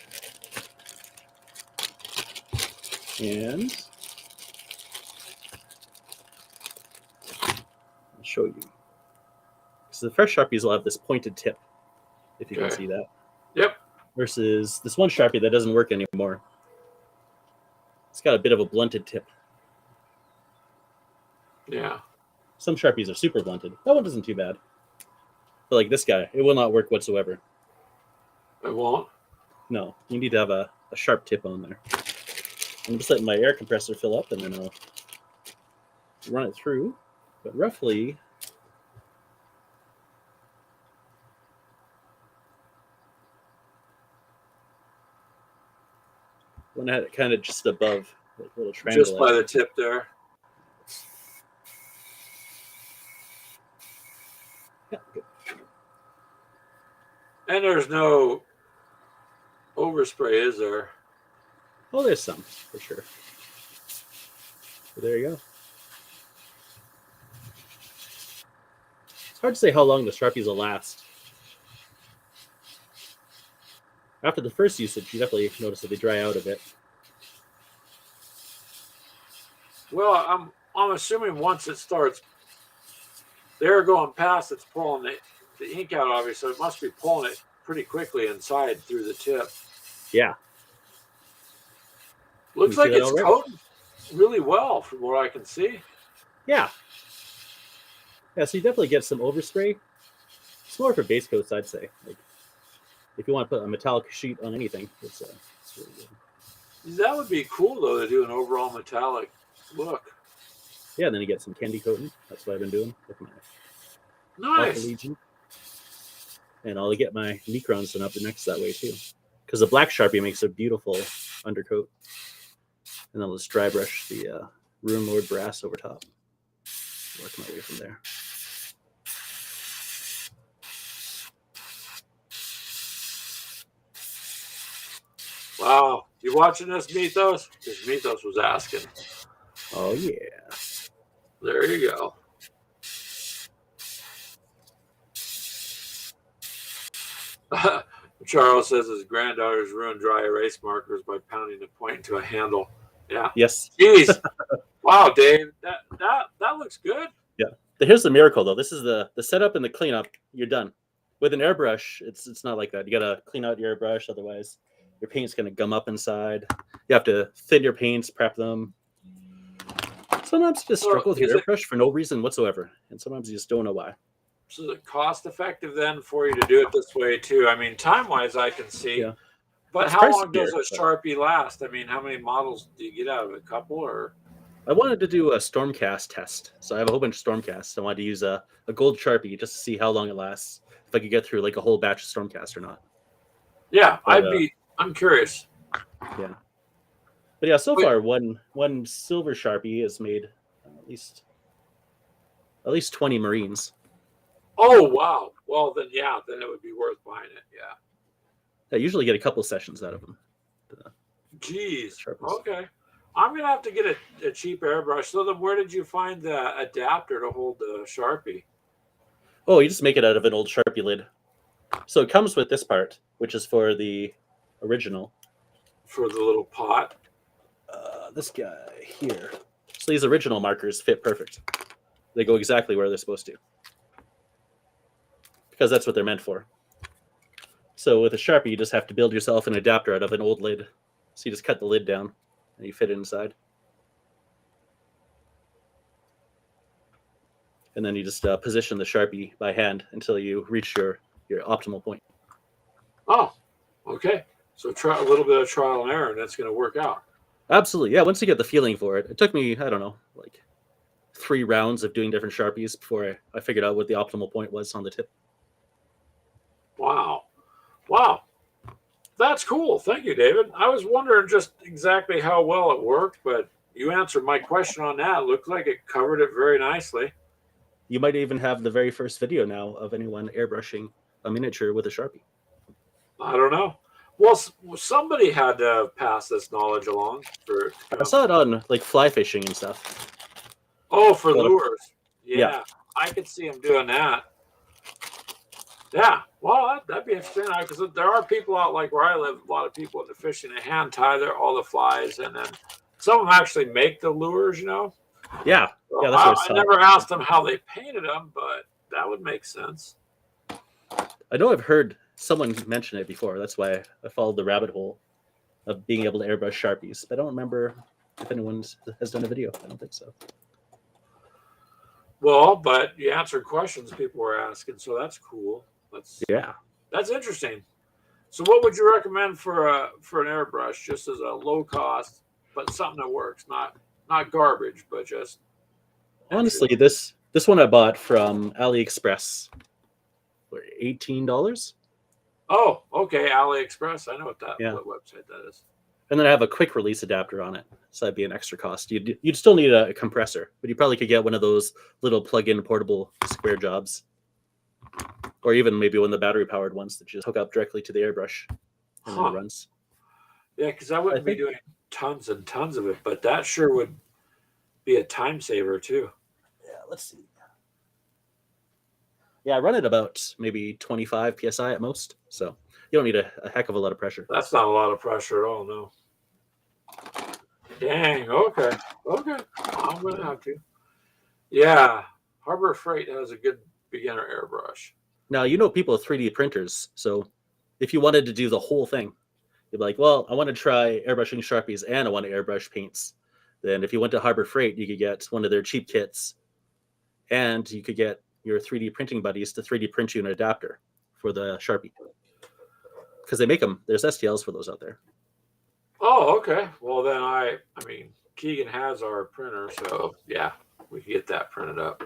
And I'll show you. So the fresh Sharpies will have this pointed tip, if you can see that. Yep. Versus this one Sharpie that doesn't work anymore. It's got a bit of a blunted tip. Yeah. Some Sharpies are super blunted. That one isn't too bad. But like this guy, it will not work whatsoever. It won't? No, you need to have a sharp tip on there. I'm just letting my air compressor fill up, and then I'll run it through. But roughly, when I had it kind of just above the little triangle. Just by the tip there. Yeah, good. And there's no overspray, is there? Oh, there's some, for sure. So there you go. It's hard to say how long the Sharpies will last. After the first usage, you definitely notice that they dry out a bit. Well, I'm assuming once it starts, they're going past, it's pulling the ink out, obviously. So it must be pulling it pretty quickly inside through the tip. Yeah. Looks like it's coating really well from what I can see. Yeah. Yeah, so you definitely get some overspray. It's more for base coats, I'd say. Like, if you want to put a metallic sheet on anything, it's really good. That would be cool, though, to do an overall metallic look. Yeah, then you get some candy coating. That's what I've been doing with my nice. Legion. And I'll get my Necrons done up next that way, too. Because the black Sharpie makes a beautiful undercoat. And then I'll just dry brush the Rune Lord Brass over top. Work my way from there. Wow. You watching this, Mythos? Because Mythos was asking. Oh, yeah. There you go. Charles says his granddaughters ruined dry erase markers by pounding the point into a handle. Yeah. Yes. Jeez. Wow, Dave. That looks good. Yeah. Here's the miracle, though. This is the setup and the cleanup. You're done. With an airbrush, it's not like that. You gotta clean out your airbrush, otherwise your paint's gonna gum up inside. You have to thin your paints, prep them. Sometimes you just struggle with your airbrush for no reason whatsoever, and sometimes you just don't know why. So is it cost effective then for you to do it this way too? I mean, time wise, I can see. Yeah. But It's how pricey long does here, a Sharpie last? I mean, how many models do you get out of it? A couple or? I wanted to do a Stormcast test, so I have a whole bunch of Stormcasts. I wanted to use a gold Sharpie just to see how long it lasts, if I could get through like a whole batch of Stormcast or not. Yeah, But, I'm curious. Yeah. But yeah, so far one silver Sharpie has made at least 20 Marines. Oh wow! Well then, yeah, then it would be worth buying it. Yeah. I usually get a couple sessions out of them. Jeez. Okay. I'm gonna have to get a cheap airbrush. So then, where did you find the adapter to hold the Sharpie? Oh, you just make it out of an old Sharpie lid. So it comes with this part, which is for the original. For the little pot. This guy here. So these original markers fit perfect. They go exactly where they're supposed to. Because that's what they're meant for. So with a Sharpie, you just have to build yourself an adapter out of an old lid. So you just cut the lid down and you fit it inside. And then you just position the Sharpie by hand until you reach your optimal point. Oh, okay. So try a little bit of trial and error, and that's going to work out. Absolutely, yeah. Once you get the feeling for it, it took me, I don't know, like 3 rounds of doing different Sharpies before I figured out what the optimal point was on the tip. Wow. That's cool. Thank you, David. I was wondering just exactly how well it worked, but you answered my question on that. It looked like it covered it very nicely. You might even have the very first video now of anyone airbrushing a miniature with a Sharpie. I don't know. Well, somebody had to pass this knowledge along. I saw it on like fly fishing and stuff. Oh, for lures. Yeah. I could see him doing that. Yeah, well, that'd be interesting because there are people out like where I live. A lot of people at the fishing, they hand tie all the flies, and then some of them actually make the lures. Yeah, so yeah. That's what I never asked them how they painted them, but that would make sense. I know I've heard someone mention it before. That's why I followed the rabbit hole of being able to airbrush Sharpies. But I don't remember if anyone has done a video. I don't think so. Well, but you answered questions people were asking, so that's cool. That's interesting. So, what would you recommend for an airbrush, just as a low cost, but something that works, not garbage, but just honestly, this one I bought from AliExpress for $18. Oh, okay, AliExpress. I know what website that is. And then I have a quick release adapter on it, so that'd be an extra cost. You'd still need a compressor, but you probably could get one of those little plug-in portable square jobs. Or even maybe one of the battery-powered ones that you just hook up directly to the airbrush and then it runs. Yeah, because I wouldn't be doing tons and tons of it, but that sure would be a time saver too. Yeah, let's see. Yeah, I run it about maybe 25 PSI at most, so you don't need a heck of a lot of pressure. That's not a lot of pressure at all, no. Dang, okay. I'm going to have to. Yeah, Harbor Freight has a good beginner airbrush. Now, people with 3D printers, so if you wanted to do the whole thing, you'd be like, well, I want to try airbrushing Sharpies and I want to airbrush paints. Then if you went to Harbor Freight, you could get one of their cheap kits and you could get your 3D printing buddies to 3D print you an adapter for the Sharpie. Because they make them. There's STLs for those out there. Oh, okay. Well, then I mean, Keegan has our printer, so yeah, we can get that printed up.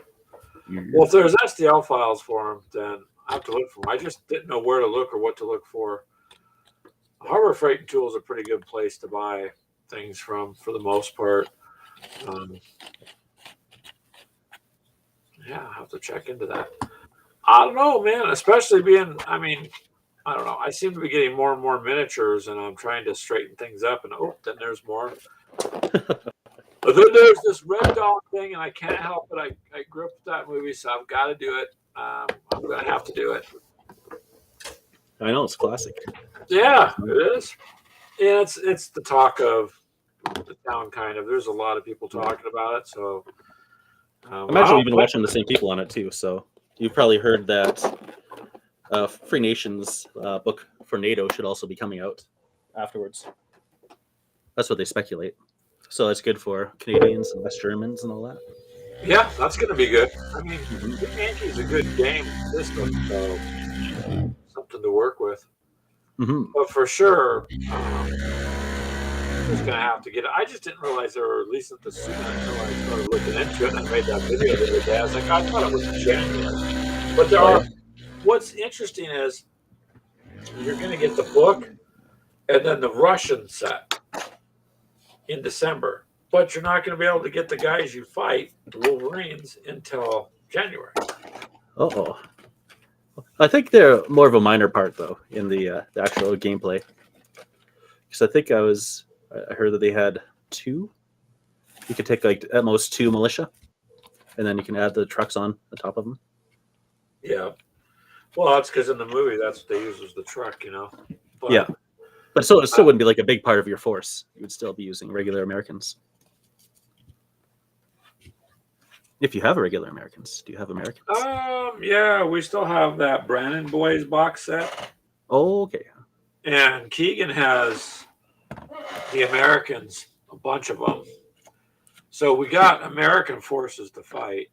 Well, if there's STL files for them, then I have to look for them. I just didn't know where to look or what to look for. Harbor Freight and Tool is a pretty good place to buy things from for the most part. Yeah, I'll have to check into that. I don't know, man, especially being, I don't know. I seem to be getting more and more miniatures, and I'm trying to straighten things up, and then there's more. But then there's this Red Dawn thing, and I can't help it. I grew up with that movie, so I've got to do it. I'm going to have to do it. I know it's classic. Yeah, it is. Yeah, it's the talk of the town, kind of. There's a lot of people talking about it, so. I imagine you've been watching the same people on it too, so you've probably heard that Free Nations book for NATO should also be coming out afterwards. That's what they speculate. So that's good for Canadians and West Germans and all that. Yeah, that's going to be good. I mean, the Yankees a good game system, so something to work with. Mm-hmm. But for sure, who's going to have to get it? I just didn't realize they were releasing it soon until I started looking into it, and I made that video the other day. I was like, I thought it was in January. But there are. What's interesting is you're going to get the book and then the Russian set in December, but you're not going to be able to get the guys you fight, the Wolverines, until January. Oh, I think they're more of a minor part though in the actual gameplay. Because I think I heard that they had 2. You could take like at most 2 militia, and then you can add the trucks on the top of them. Yeah. Well, that's because in the movie, that's what they use as the truck, you know. But, yeah, but it still wouldn't be like a big part of your force. You would still be using regular Americans. If you have regular Americans, do you have Americans? Yeah, we still have that Brandon Boys box set. Oh, okay. And Keegan has the Americans, a bunch of them. So we got American forces to fight.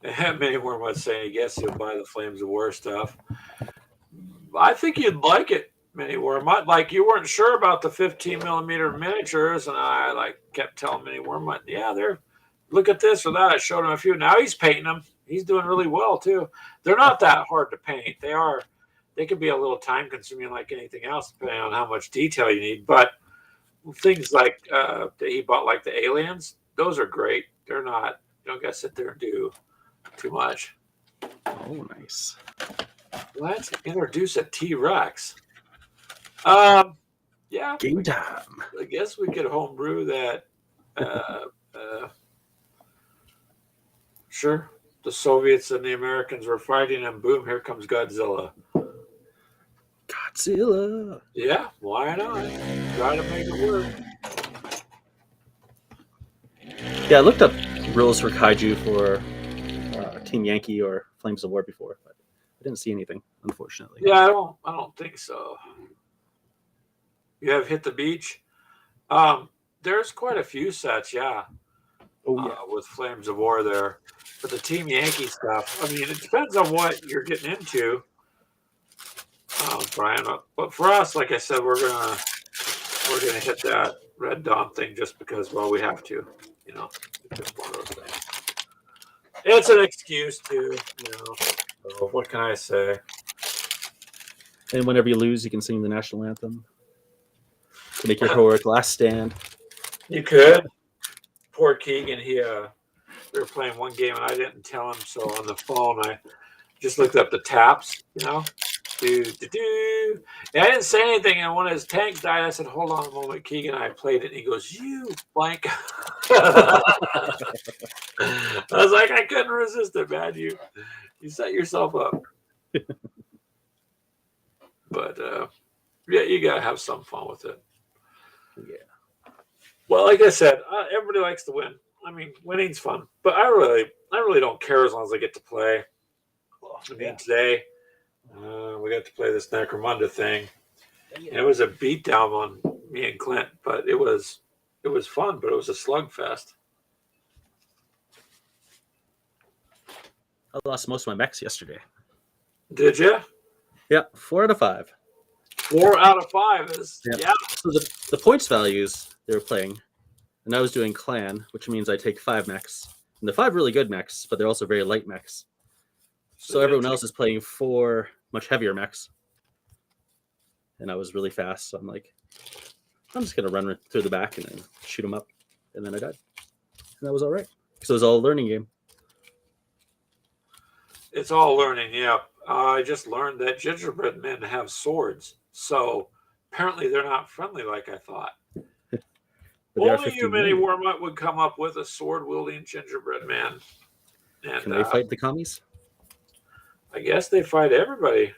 And many more might say, I guess you'll buy the Flames of War stuff. I think you'd like it, many were. Like you weren't sure about the 15 millimeter miniatures, and I kept telling many were, yeah, they're look at this or that. I showed him a few. Now he's painting them. He's doing really well too. They're not that hard to paint. They can be a little time consuming like anything else, depending on how much detail you need. But things like that he bought, like the aliens, those are great. They're not. You don't got to sit there and do too much. Oh, nice. Let's introduce a T-Rex. Yeah. Game time. I guess we could homebrew that. Sure. The Soviets and the Americans were fighting, and boom, here comes Godzilla. Godzilla. Yeah, why not? Try to make it work. Yeah, I looked up rules for kaiju for Team Yankee or Flames of War before, but I didn't see anything, unfortunately. Yeah, I don't think so. You have Hit the Beach. There's quite a few sets, yeah. Oh, yeah. With Flames of War there. But the Team Yankee stuff, I mean, it depends on what you're getting into, Brian. But for us, like I said, we're gonna hit that Red Dawn thing just because, well, we have to. You know, it's just one of those things. It's an excuse to, you know. So what can I say? And whenever you lose, you can sing the national anthem to make your heroic last stand. You could. Poor Keegan, we were playing one game and I didn't tell him, so on the phone I just looked up the taps, you know. And I didn't say anything, and when his tank died, I said, "Hold on a moment, Keegan." I played it, and he goes, "You blank." I was like, I couldn't resist it, man. You set yourself up. But yeah, you gotta have some fun with it. Yeah. Well, like I said, everybody likes to win. I mean, winning's fun, but I really don't care as long as I get to play. I mean, today we got to play this Necromunda thing. And it was a beatdown on me and Clint, but it was fun, but it was a slugfest. I lost most of my mechs yesterday. Did you? Yeah, 4 out of 5. 4 out of 5 is yeah. So the points values they were playing, and I was doing clan, which means I take 5 mechs. And the 5 really good mechs, but they're also very light mechs. So everyone else is playing 4 much heavier mechs. And I was really fast, so I'm like, I'm just going to run through the back and then shoot them up. And then I died. And that was all right. Because it was all a learning game. It's all learning, yeah. I just learned that gingerbread men have swords. So apparently they're not friendly like I thought. But they are Only you, 15 Mini million. Warmut, would come up with a sword-wielding gingerbread man. And Can they fight the commies? I guess they fight everybody.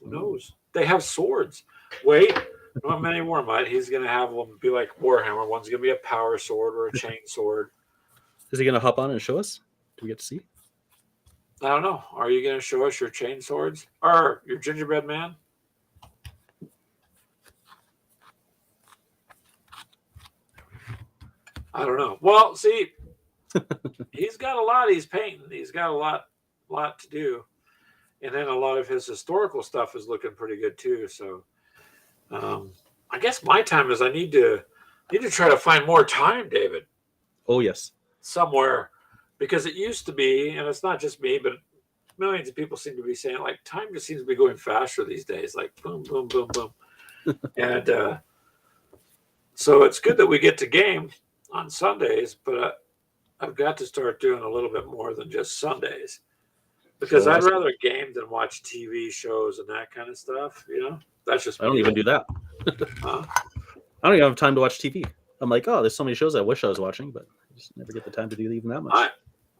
Who knows? They have swords. Wait, not Mini Warmut. He's going to have one be like Warhammer. One's going to be a power sword or a chain sword. Is he going to hop on and show us? Do we get to see? I don't know. Are you going to show us your chain swords? Or your gingerbread man? I don't know. Well, see, he's got a lot he's painting. He's got a lot to do. And then a lot of his historical stuff is looking pretty good too. So I guess my time is I need to try to find more time, David, Oh, yes. somewhere. Because it used to be, and it's not just me, but millions of people seem to be saying like time just seems to be going faster these days, like boom, boom, boom, boom. And so it's good that we get to game on Sundays, but I've got to start doing a little bit more than just Sundays because Oh, I'd rather game than watch TV shows and that kind of stuff. That's just I don't me. even do that. Huh? I don't even have time to watch TV. I'm like, oh, there's so many shows I wish I was watching, but I just never get the time to do even that much.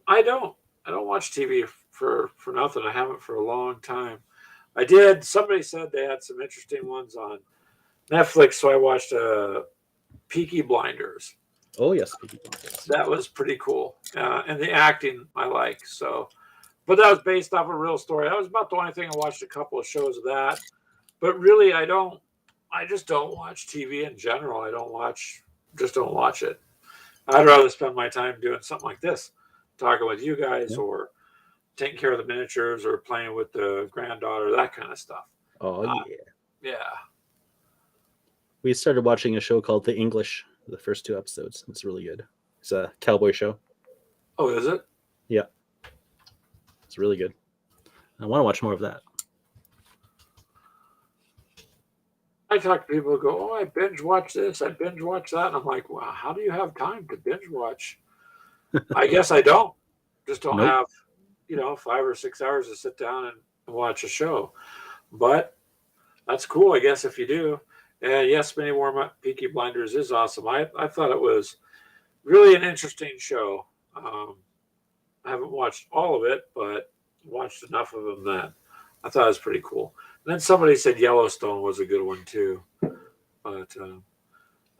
I don't watch TV for nothing. I haven't for a long time. I did. Somebody said they had some interesting ones on Netflix, so I watched Peaky Blinders. Oh, yes. That was pretty cool, and the acting I like. So, but that was based off a real story. That was about the only thing I watched. A couple of shows of that, but really, I don't. I just don't watch TV in general. Just don't watch it. I'd rather spend my time doing something like this, talking with you guys, Yeah. or taking care of the miniatures, or playing with the granddaughter, that kind of stuff. Oh, yeah. Yeah. We started watching a show called The English, the first 2 episodes. It's really good. It's a cowboy show. Oh, is it? Yeah. It's really good. I want to watch more of that. I talk to people who go, "Oh, I binge watch this, I binge watch that," and I'm like, "Wow, how do you have time to binge watch?" I guess I don't. Just don't Nope. have, 5 or 6 hours to sit down and watch a show. But that's cool, I guess, if you do. And yes, Mini Warm Peaky Blinders is awesome. I thought it was really an interesting show. I haven't watched all of it, but watched enough of them that I thought it was pretty cool. And then somebody said Yellowstone was a good one too, but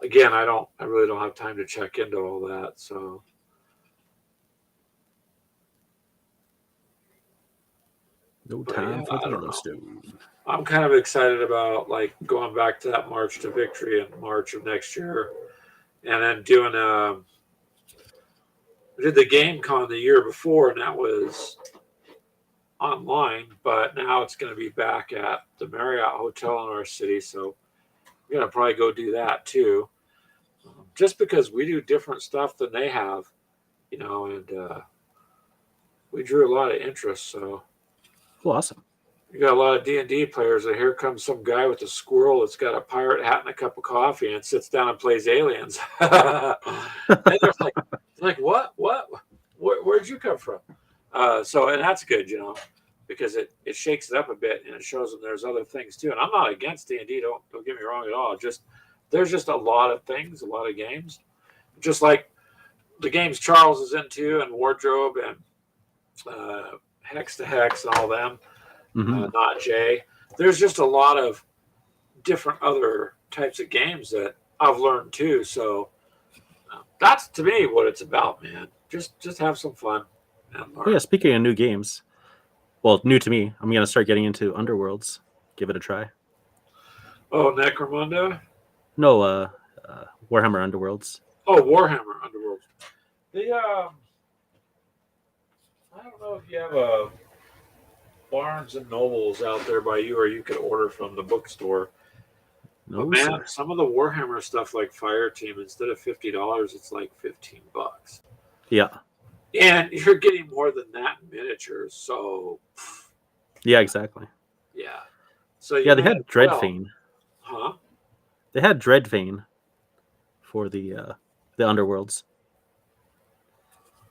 again, I really don't have time to check into all that. So No but time yeah, for I the don't know. Yellowstone. I'm kind of excited about like going back to that March to Victory in March of next year, and then doing we did the Game Con the year before, and that was online, but now it's going to be back at the Marriott Hotel in our city. So we're going to probably go do that too, just because we do different stuff than they have, and we drew a lot of interest. So Oh, awesome. you got a lot of D&D players, and here comes some guy with a squirrel that's got a pirate hat and a cup of coffee and sits down and plays aliens. And they're like, what? Where'd you come from? And that's good, because it shakes it up a bit and it shows them there's other things too. And I'm not against D&D. Don't get me wrong at all. There's just a lot of things, a lot of games, just like the games Charles is into and Wardrobe and Hex to Hex and all them. Not Jay. There's just a lot of different other types of games that I've learned too. So that's to me what it's about, man. Just have some fun. Oh, yeah. Speaking of new games, well, new to me, I'm going to start getting into Underworlds. Give it a try. Oh, Necromunda? No, Warhammer Underworlds. Oh, Warhammer Underworlds. I don't know if you have a Barnes and Nobles out there by you, or you could order from the bookstore. No, but man, sir. some of the Warhammer stuff like Fireteam, instead of $50, it's like $15. Yeah. And you're getting more than that in miniatures. So Yeah, exactly. yeah. So yeah, they had Dreadfane. Huh? They had Dreadfane for the Underworlds,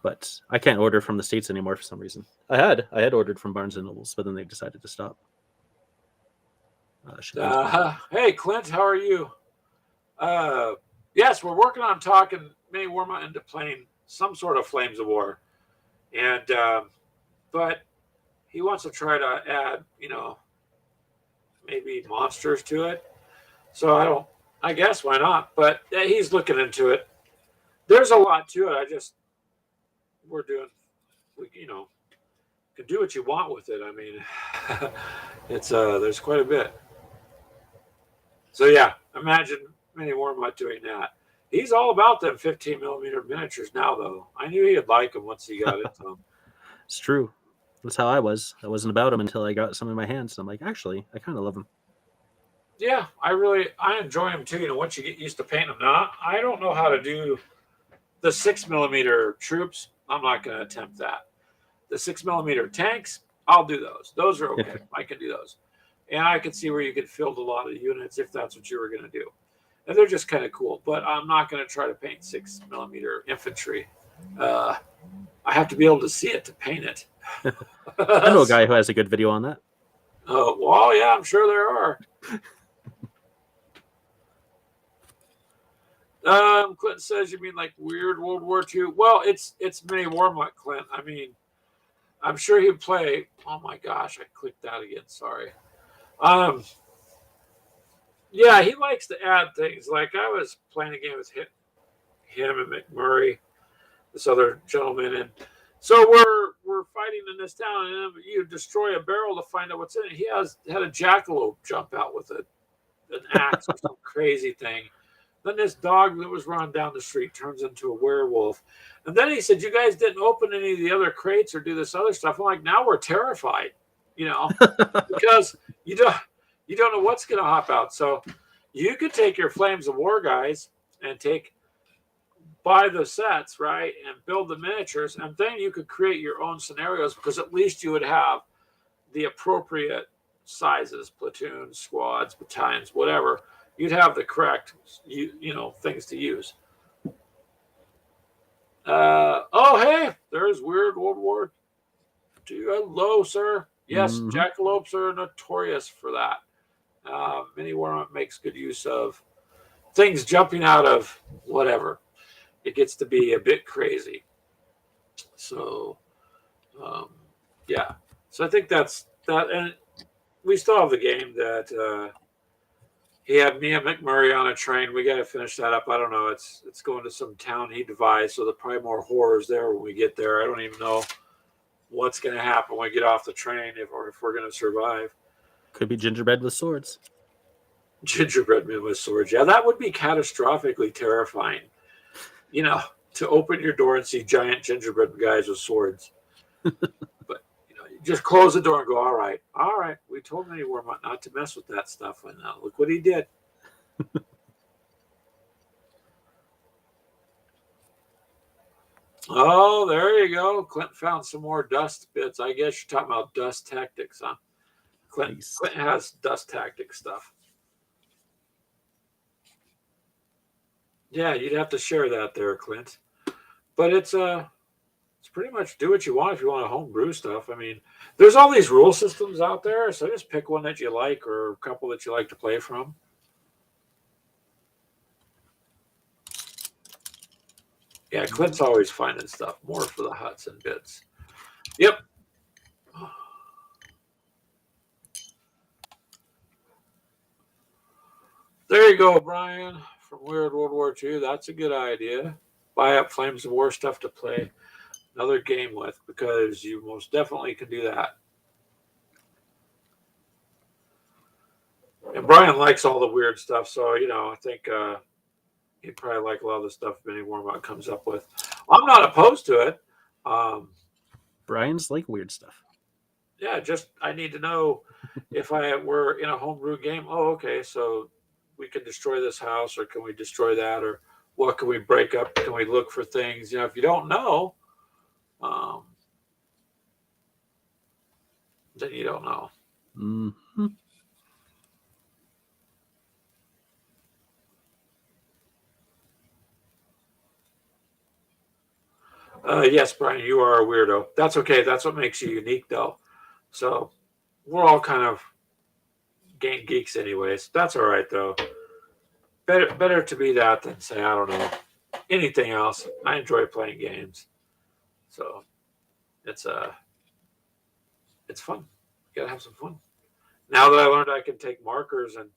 but I can't order from the States anymore for some reason. I had ordered from Barnes and Nobles, but then they decided to stop. Should be Hey, Clint, how are you? Uh, yes, we're working on talking Mini Warma into playing some sort of Flames of War, and but he wants to try to add, maybe monsters to it. So I don't. I guess why not? But he's looking into it. There's a lot to it. We're doing, can do what you want with it. I mean, it's there's quite a bit. So yeah, imagine Mini Warmutt doing that. He's all about them 15 millimeter miniatures now, though. I knew he'd like them once he got into them. It's true. That's how I was. I wasn't about them until I got some in my hands. I'm like, actually, I kind of love them. Yeah, I enjoy them too. Once you get used to painting them. Now, I don't know how to do the 6 millimeter troops. I'm not going to attempt that. The 6 millimeter tanks, I'll do those. Those are okay. I can do those. And I can see where you could field a lot of units if that's what you were going to do. And they're just kind of cool. But I'm not going to try to paint 6 millimeter infantry. I have to be able to see it to paint it. I know a guy who has a good video on that. Oh, well, yeah, I'm sure there are. Clinton says, you mean like weird World War II? Well, it's Mini Warmutt, Clint. I mean, I'm sure he'd play. Oh my gosh, I clicked that again. Sorry. Yeah, he likes to add things. Like I was playing a game with him and McMurray, this other gentleman, and so we're fighting in this town, and you destroy a barrel to find out what's in it. He had a jackalope jump out with an axe or some crazy thing. Then this dog that was running down the street turns into a werewolf. And then he said, you guys didn't open any of the other crates or do this other stuff. I'm like, now we're terrified, because you don't know what's going to hop out. So you could take your Flames of War guys and buy the sets, right, and build the miniatures. And then you could create your own scenarios because at least you would have the appropriate sizes, platoons, squads, battalions, whatever. You'd have the correct, things to use. Hey, there's weird World War II. Hello, sir. Yes, jackalopes are notorious for that. Mini Warmutt makes good use of things jumping out of whatever. It gets to be a bit crazy. So, yeah. So I think that's that. And we still have the game that he had me and McMurray on a train. We got to finish that up. I don't know. It's going to some town he devised, so there'll probably more horrors there when we get there. I don't even know what's going to happen when we get off the train if we're going to survive. Could be gingerbread with swords. Gingerbread men with swords. Yeah, that would be catastrophically terrifying. To open your door and see giant gingerbread guys with swords. But you just close the door and go, all right. We told Mini Warmutt not to mess with that stuff, and now look what he did. Oh, there you go. Clint found some more dust bits. I guess you're talking about dust tactics, huh? Clint has dust tactic stuff. Yeah, you'd have to share that there, Clint. But it's pretty much do what you want if you want to homebrew stuff. I mean, there's all these rule systems out there, so just pick one that you like or a couple that you like to play from. Yeah, Clint's always finding stuff more for the huts and bits. Yep. There you go, Brian, from Weird World War II. That's a good idea. Buy up Flames of War stuff to play another game with, because you most definitely can do that. And Brian likes all the weird stuff, so I think he'd probably like a lot of the stuff Mini Warmutt comes up with. I'm not opposed to it. Brian's like weird stuff. Yeah, just I need to know if I were in a homebrew game. Oh, okay, so we can destroy this house, or can we destroy that, or what can we break up? Can we look for things? If you don't know, then you don't know. Mm-hmm. Yes, Brian, you are a weirdo. That's okay. That's what makes you unique, though. So we're all kind of game geeks anyways. That's all right though. Better to be that than say I don't know anything else. I enjoy playing games, so it's it's fun. You gotta have some fun. Now that I learned I can take markers and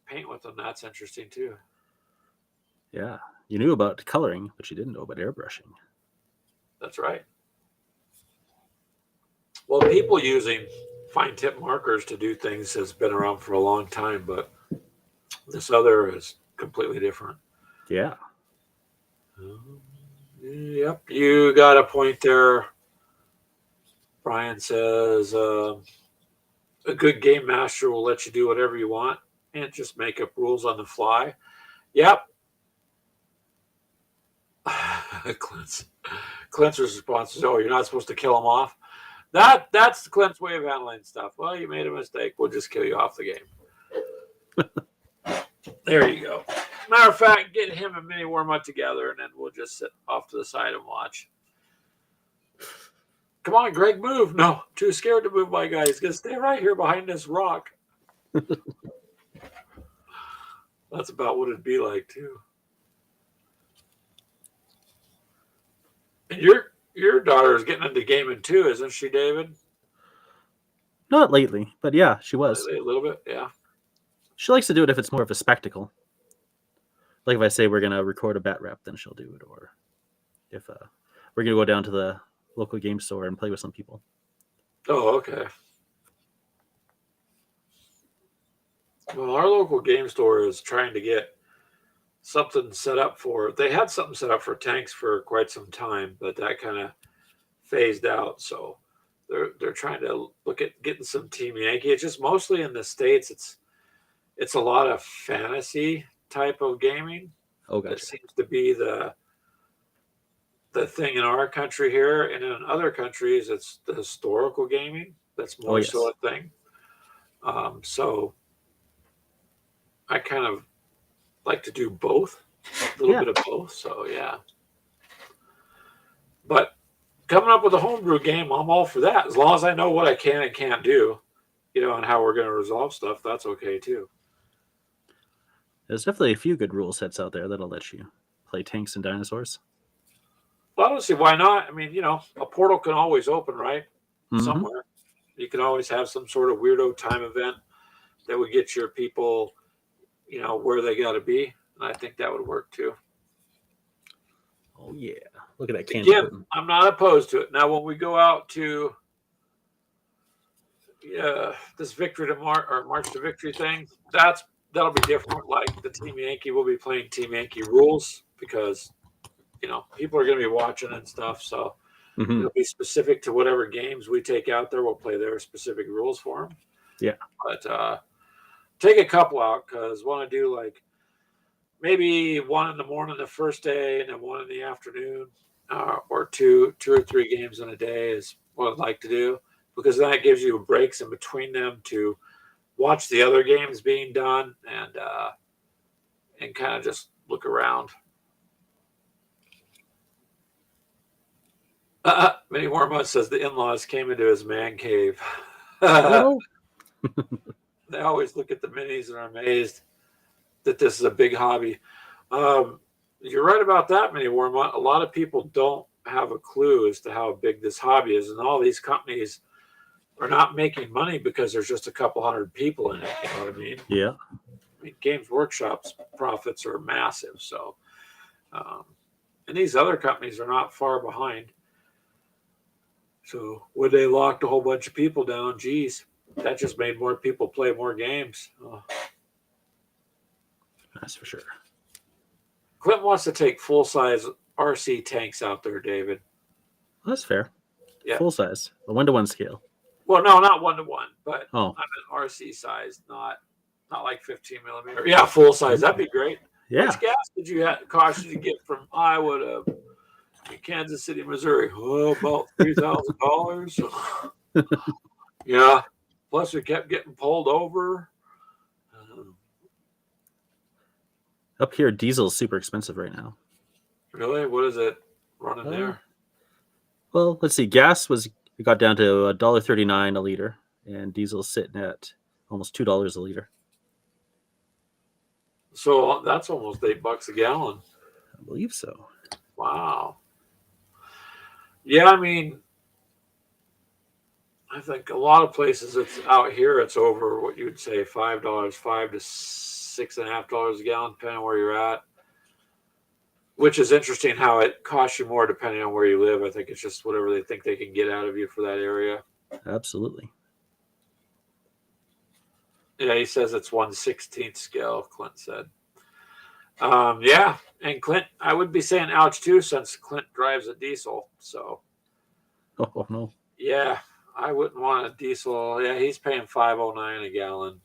paint with them, that's interesting too. Yeah. You knew about coloring, but you didn't know about airbrushing. That's right. Well, people using fine tip markers to do things has been around for a long time, but this other is completely different. Yeah. Yep, you got a point there. Brian says a good game master will let you do whatever you want and just make up rules on the fly. Yep. Clint's response is, "Oh, you're not supposed to kill him off." That's Clint's way of handling stuff. Well, you made a mistake. We'll just kill you off the game. There you go. Matter of fact, get him and Mini Wormut together, and then we'll just sit off to the side and watch. Come on, Greg, move. No, too scared to move, my guy. He's going to stay right here behind this rock. That's about what it'd be like, too. And your daughter is getting into gaming, too, isn't she, David? Not lately, but yeah, she was. A little bit, yeah. She likes to do it if it's more of a spectacle. Like if I say we're going to record a bat rap, then she'll do it. Or if we're going to go down to the local game store and play with some people. Oh, okay. Well, our local game store is trying to get something set up for. They had something set up for tanks for quite some time, but that kind of phased out. So they're trying to look at getting some Team Yankee. It's just mostly in the States. It's a lot of fantasy type of gaming. Oh, gotcha. That seems to be the thing in our country here, and in other countries, it's the historical gaming. That's more so a thing. So I kind of like to do both, a little bit of both. So yeah. But coming up with a homebrew game, I'm all for that. As long as I know what I can and can't do, and how we're going to resolve stuff, that's okay too. There's definitely a few good rule sets out there that'll let you play tanks and dinosaurs. Well, I don't see why not. I mean, a portal can always open, right? Mm-hmm. Somewhere. You can always have some sort of weirdo time event that would get your people, where they got to be. And I think that would work too. Oh, yeah. Look at that candy. Again, I'm not opposed to it. Now, when we go out to this Victory to March to Victory thing, that'll be different. Like the Team Yankee will be playing Team Yankee rules because people are going to be watching and stuff. So it'll be specific to whatever games we take out there. We'll play their specific rules for them. Yeah. But take a couple out because want to do like maybe one in the morning the first day and then one in the afternoon or two or three games in a day is what I'd like to do, because then it gives you breaks in between them to watch the other games being done and kind of just look around. Many Wormut says the in-laws came into his man cave. They always look at the minis and are amazed that this is a big hobby. You're right about that, Many Wormut. A lot of people don't have a clue as to how big this hobby is, and all these companies are not making money because there's just a couple hundred people in it. You know what I mean? Yeah. I mean, Games Workshop's profits are massive. So, and these other companies are not far behind. So when they locked a whole bunch of people down, geez, that just made more people play more games. Oh. That's for sure. Clint wants to take full-size RC tanks out there, David. Well, that's fair. Yeah. Full size, a 1-to-1 scale. Well, no, not 1-to-1, but I'm an RC size, not like 15 millimeter. Yeah, full size. That'd be great. Yeah. Which gas did you cost you to get from Iowa to Kansas City, Missouri? Oh, about $3,000. Yeah. Plus, we kept getting pulled over. Up here, diesel's super expensive right now. Really? What is it running there? Well, let's see. Gas got down to $1.39 a liter, and diesel's sitting at almost $2 a liter. So that's almost $8 a gallon. I believe so. Wow. Yeah, I mean, I think a lot of places it's out here. It's over what you would say $5, $5 to $6.50 a gallon, depending on where you're at. Which is interesting how it costs you more depending on where you live. I think it's just whatever they think they can get out of you for that area. Absolutely. Yeah, he says it's 1/16 scale, Clint said. Yeah, and Clint, I would be saying ouch too, since Clint drives a diesel. So, Oh no. yeah, I wouldn't want a diesel. Yeah, he's paying $5.09 a gallon.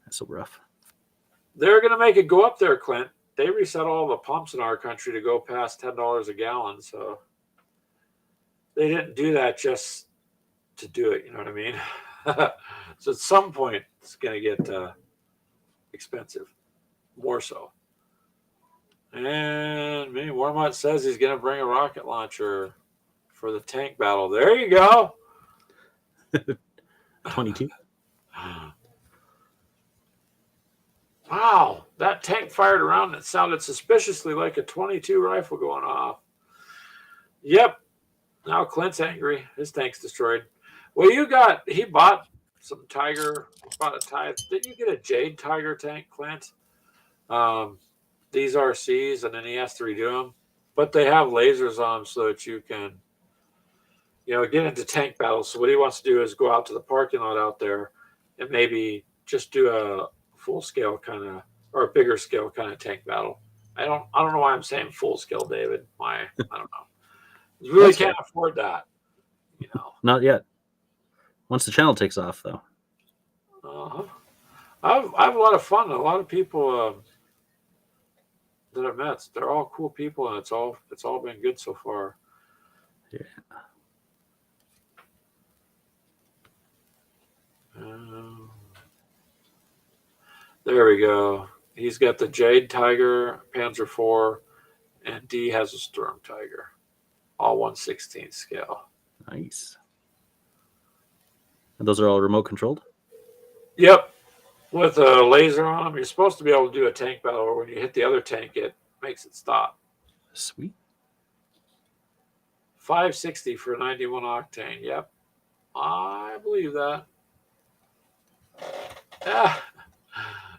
That's so rough. They're going to make it go up there, Clint. They reset all the pumps in our country to go past $10 a gallon. So they didn't do that just to do it. You know what I mean? So at some point, it's going to get expensive, more so. And Mini Warmont says he's going to bring a rocket launcher for the tank battle. There you go. 22. Wow, that tank fired around. It sounded suspiciously like a 22 rifle going off. Yep. Now Clint's angry. His tank's destroyed. Well, he bought some Tiger, bought a Tiger. Didn't you get a Jade Tiger tank, Clint? These RCs, and then he has to redo them. But they have lasers on them so that you can, get into tank battles. So what he wants to do is go out to the parking lot out there and maybe just do a full scale kind of, or a bigger scale kind of tank battle. I don't know why I'm saying full scale, David. I don't know. You really can't afford that, Not yet. Once the channel takes off, though. Uh-huh. I have a lot of fun. A lot of people that I've met, they're all cool people, and it's all been good so far. Yeah. There we go. He's got the Jade Tiger, Panzer IV, and D has a Storm Tiger, all 1/16 scale. Nice. And those are all remote controlled? Yep. With a laser on them, you're supposed to be able to do a tank battle where when you hit the other tank, it makes it stop. Sweet. 560 for 91 octane. Yep. I believe that. Ah.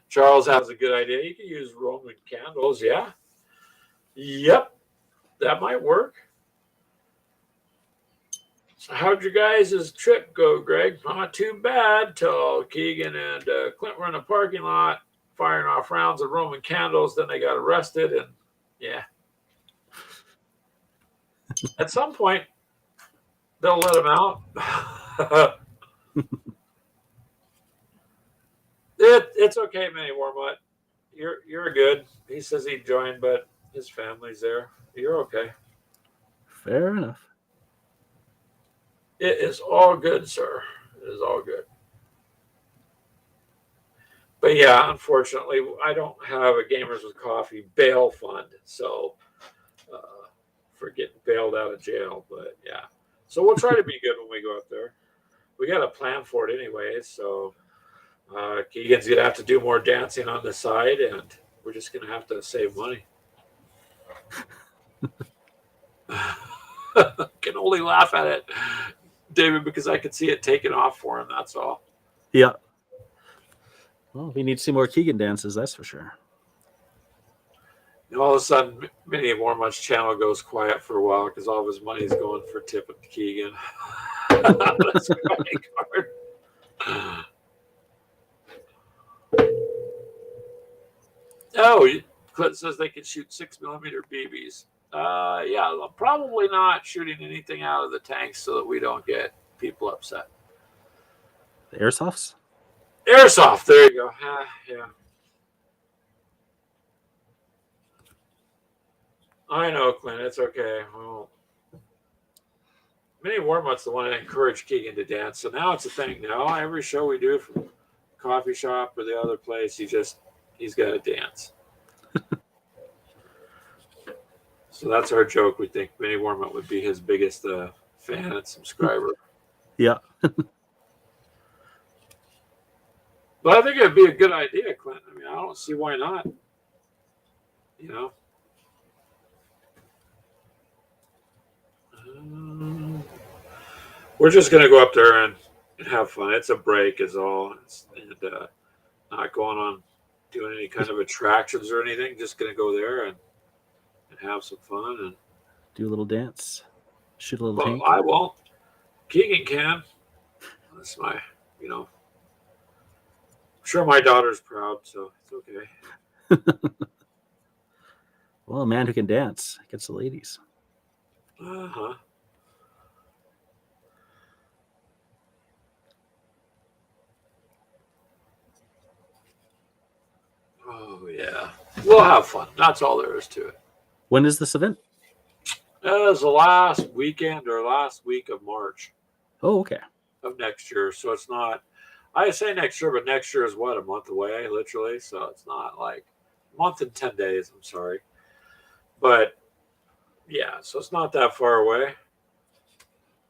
Charles has a good idea. You can use Roman candles. Yeah. Yep. That might work. So how'd your guys' trip go, Greg? Not too bad till Keegan and Clint were in a parking lot firing off rounds of Roman candles. Then they got arrested, and yeah. At some point, they'll let them out. It's okay, Mini Warmut. You're good. He says he'd join, but his family's there. You're okay. Fair enough. It is all good, sir. It is all good. But yeah, unfortunately, I don't have a Gamers with Coffee bail fund, so for getting bailed out of jail. But yeah, so we'll try to be good when we go up there. We got a plan for it anyway, so Keegan's gonna have to do more dancing on the side, and we're just gonna have to save money. Can only laugh at it, David, because I could see it taking off for him. That's all. Yeah. Well, we need to see more Keegan dances, that's for sure. And all of a sudden, Mini Warmut's channel goes quiet for a while because all of his money is going for tipping Keegan. That's credit card. Oh, Clint says they can shoot 6mm BBs. Yeah, probably not shooting anything out of the tanks so that we don't get people upset. The airsofts? Airsoft, there you go. Yeah. I know, Clint. It's okay. Well, Mini Warmut's the one that encouraged Keegan to dance. So now it's a thing. Now every show we do from coffee shop or the other place, he's got to dance. So that's our joke. We think Mini Warmut would be his biggest fan and subscriber. Yeah. But I think it'd be a good idea, Clint. I mean, I don't see why not. You know, um, we're just gonna go up there and have fun. It's a break, is all, and not going on doing any kind of attractions or anything. Just gonna go there and have some fun. And Do a little dance, shoot a little well, tank. I won't. Keegan can. That's my, you know. I'm sure my daughter's proud, so it's okay. Well, a man who can dance gets the ladies. Uh huh. Oh yeah, we'll have fun. That's all there is to it. When is this event? That was the last weekend or last week of March Oh, okay. of next year. So it's not, I say next year, but next year is what, a month away, literally. So it's not like a month and 10 days. I'm sorry. But yeah, so it's not that far away.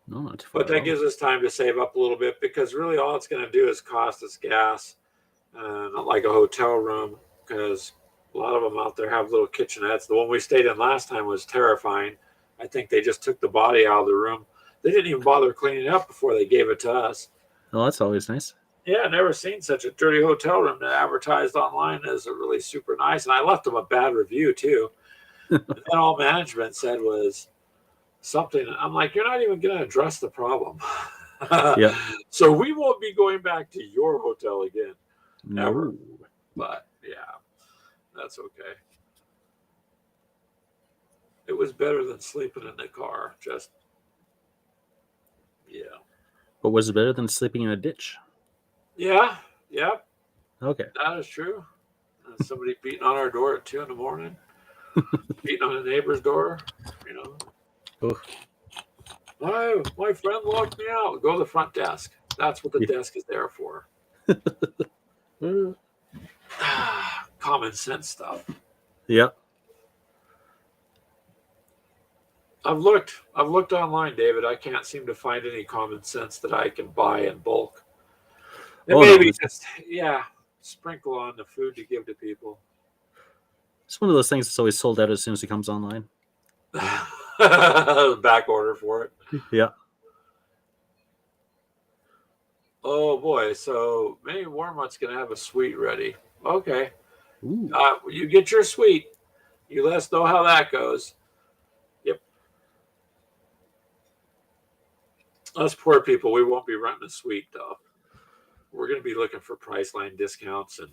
No, not too far. But that gives us time to save up a little bit because really all it's going to do is cost us gas, not like a hotel room, because a lot of them out there have little kitchenettes. The one we stayed in last time was terrifying. I think they just took the body out of the room. They didn't even bother cleaning it up before they gave it to us. Oh, that's always nice. Yeah, never seen such a dirty hotel room that advertised online as a really super nice. And I left them a bad review too. And then all management said was something. I'm like, you're not even going to address the problem. Yeah. So we won't be going back to your hotel again. No. Ever. But yeah, that's okay. It was better than sleeping in the car. Just, yeah. But was it better than sleeping in a ditch? Yeah, yep, Okay. that is true. Somebody beating on our door at 2 a.m, beating on a neighbor's door, you know. Oh, My friend locked me out. Go to the front desk. That's what the desk is there for. Common sense stuff. yeah. I've looked online, David. I can't seem to find any common sense that I can buy in bulk. And Oh, maybe no. just, yeah, sprinkle on the food to give to people. It's one of those things that's always sold out as soon as it comes online. Back order for it. Yeah. Oh boy, so Mini Warmut's gonna have a suite ready. Okay. Ooh. You get your suite. You let us know how that goes. Yep. Us poor people, we won't be renting a suite though. We're gonna be looking for Priceline discounts and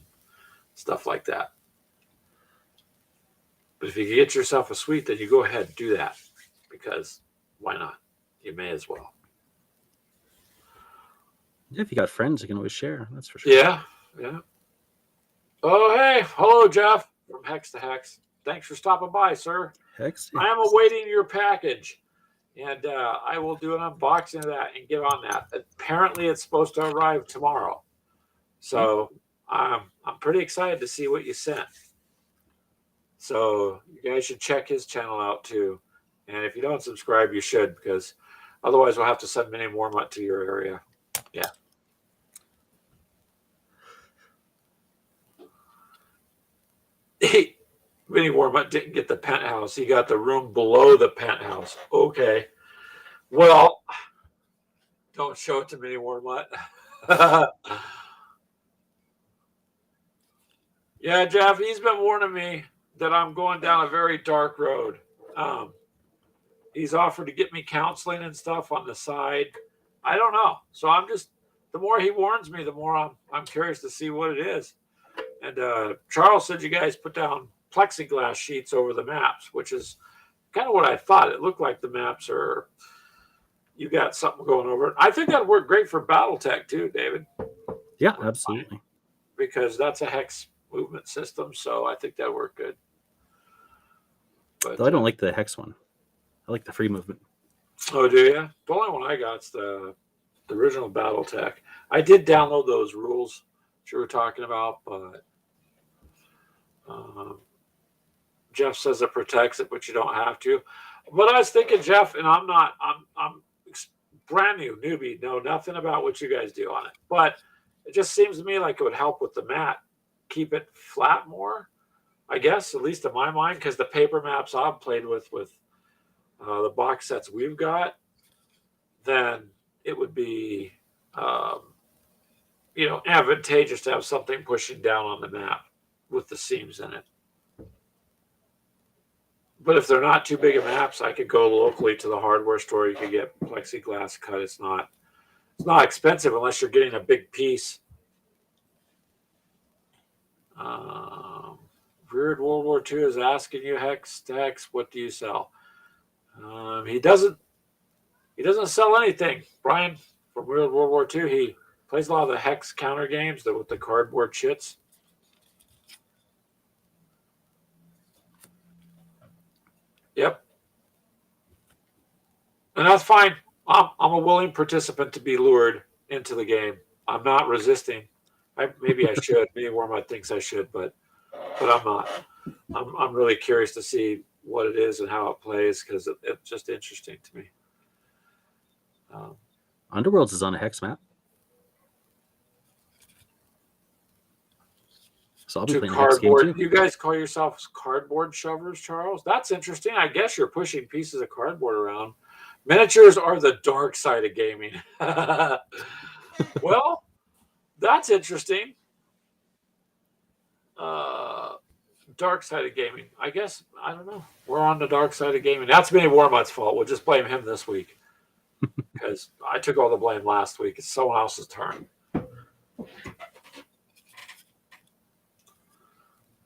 stuff like that. But if you get yourself a suite, then you go ahead and do that. Because why not? You may as well. Yeah, if you got friends, you can always share. That's for sure. Yeah, yeah. Oh, hey. Hello, Jeff from Hex to Hex. Thanks for stopping by, sir. Hex. I am awaiting your package, and I will do an unboxing of that and get on that. Apparently, it's supposed to arrive tomorrow. So I'm pretty excited to see what you sent. So you guys should check his channel out too. And if you don't subscribe, you should, because otherwise we'll have to send many more mutt to your area. Yeah. Mini Warmutt didn't get the penthouse. He got the room below the penthouse. Okay. Well, don't show it to Mini Warmutt. Yeah, Jeff, he's been warning me that I'm going down a very dark road. He's offered to get me counseling and stuff on the side. I don't know. So I'm just, the more he warns me, the more I'm curious to see what it is. And Charles said you guys put down plexiglass sheets over the maps, which is kind of what I thought. It looked like the maps are, you got something going over it. I think that'd work great for BattleTech too, David. Yeah, absolutely. Because that's a hex movement system, so I think that'd work good. But Though I don't like the hex one. I like the free movement. Oh, do you? The only one I got's the original BattleTech. I did download those rules that you were talking about, but Jeff says it protects it, but you don't have to. But I was thinking, Jeff, and I'm brand new newbie, know nothing about what you guys do on it. But It just seems to me like it would help with the mat, keep it flat more, I guess, at least in my mind, because the paper maps I've played with the box sets we've got, then it would be, um, advantageous to have something pushing down on the map with the seams in it. But if they're not too big of maps, I could go locally to the hardware store. You could get plexiglass cut. It's not expensive unless you're getting a big piece. Um, Weird World War II is asking you, Hex, what do you sell? He doesn't sell anything. Brian from Weird World War II, he plays a lot of the Hex counter games with the cardboard shits. Yep. And that's fine. I'm a willing participant to be lured into the game. I'm not resisting. Maybe I should. Maybe Wormwood thinks I should, but I'm not. I'm really curious to see what it is and how it plays because it's just interesting to me. Underworlds is on a hex map. So I'll be playing a hex game too. You guys call yourselves cardboard shovers, Charles? That's interesting. I guess you're pushing pieces of cardboard around. Miniatures are the dark side of gaming. Well, that's interesting. Dark side of gaming. I guess, I don't know. We're on the dark side of gaming. That's Mini Warmut's fault. We'll just blame him this week. Because I took all the blame last week. It's someone else's turn.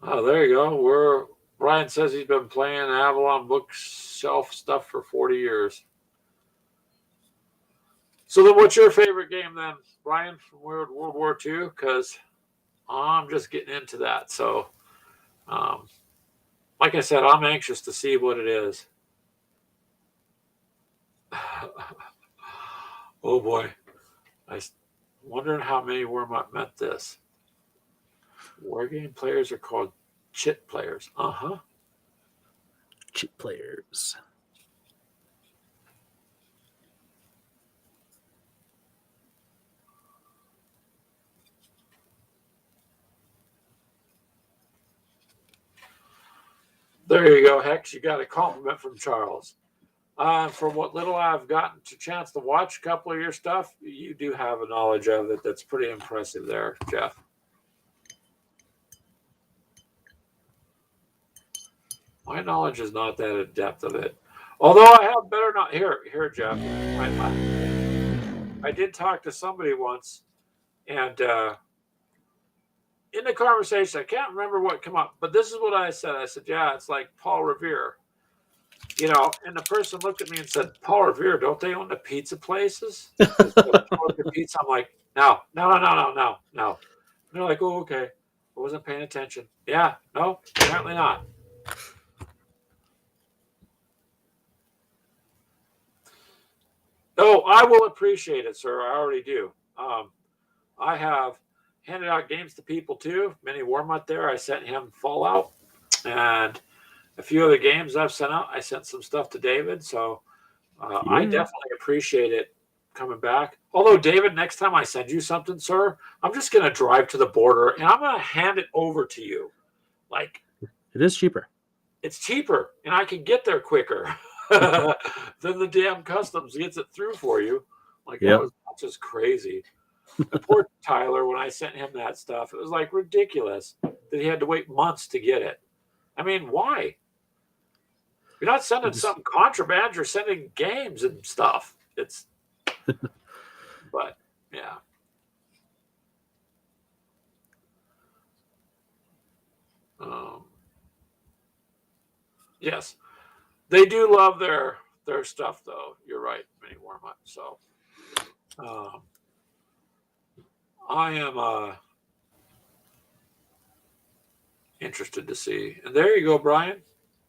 Oh, there you go. Brian says he's been playing Avalon bookshelf stuff for 40 years. So then what's your favorite game then, Brian, from World War II? Because I'm just getting into that. So, like I said, I'm anxious to see what it is. Oh, boy. I'm wondering how many meant this. Wargame players are called chit players. Uh-huh. Chit players. There you go, Hex. You got a compliment from Charles. From what little I've gotten a chance to watch a couple of your stuff, you do have a knowledge of it that's pretty impressive there, Jeff. My knowledge is not that in depth of it. Although I have better not here, Jeff. I did talk to somebody once, and in the conversation, I can't remember what came up, but this is what I said. I said, yeah, it's like Paul Revere. And the person looked at me and said, Paul Revere, don't they own the pizza places? The pizza. I'm like, no. And they're like, oh, okay. I wasn't paying attention. Yeah, no, apparently not. Oh, I will appreciate it, sir. I already do. I have handed out games to people too. Mini Warmut there. I sent him Fallout and a few other games I've sent out. I sent some stuff to David. So I definitely appreciate it coming back. Although, David, next time I send you something, sir, I'm just going to drive to the border and I'm going to hand it over to you. Like, it is cheaper. It's cheaper and I can get there quicker than the damn customs gets it through for you. Like, that was just crazy. The poor Tyler, when I sent him that stuff, it was like ridiculous that he had to wait months to get it. I mean, why? You're not sending something contraband, you're sending games and stuff. But yeah. Yes. They do love their stuff though. You're right, Mini Warmut. So I am interested to see. And there you go, Brian.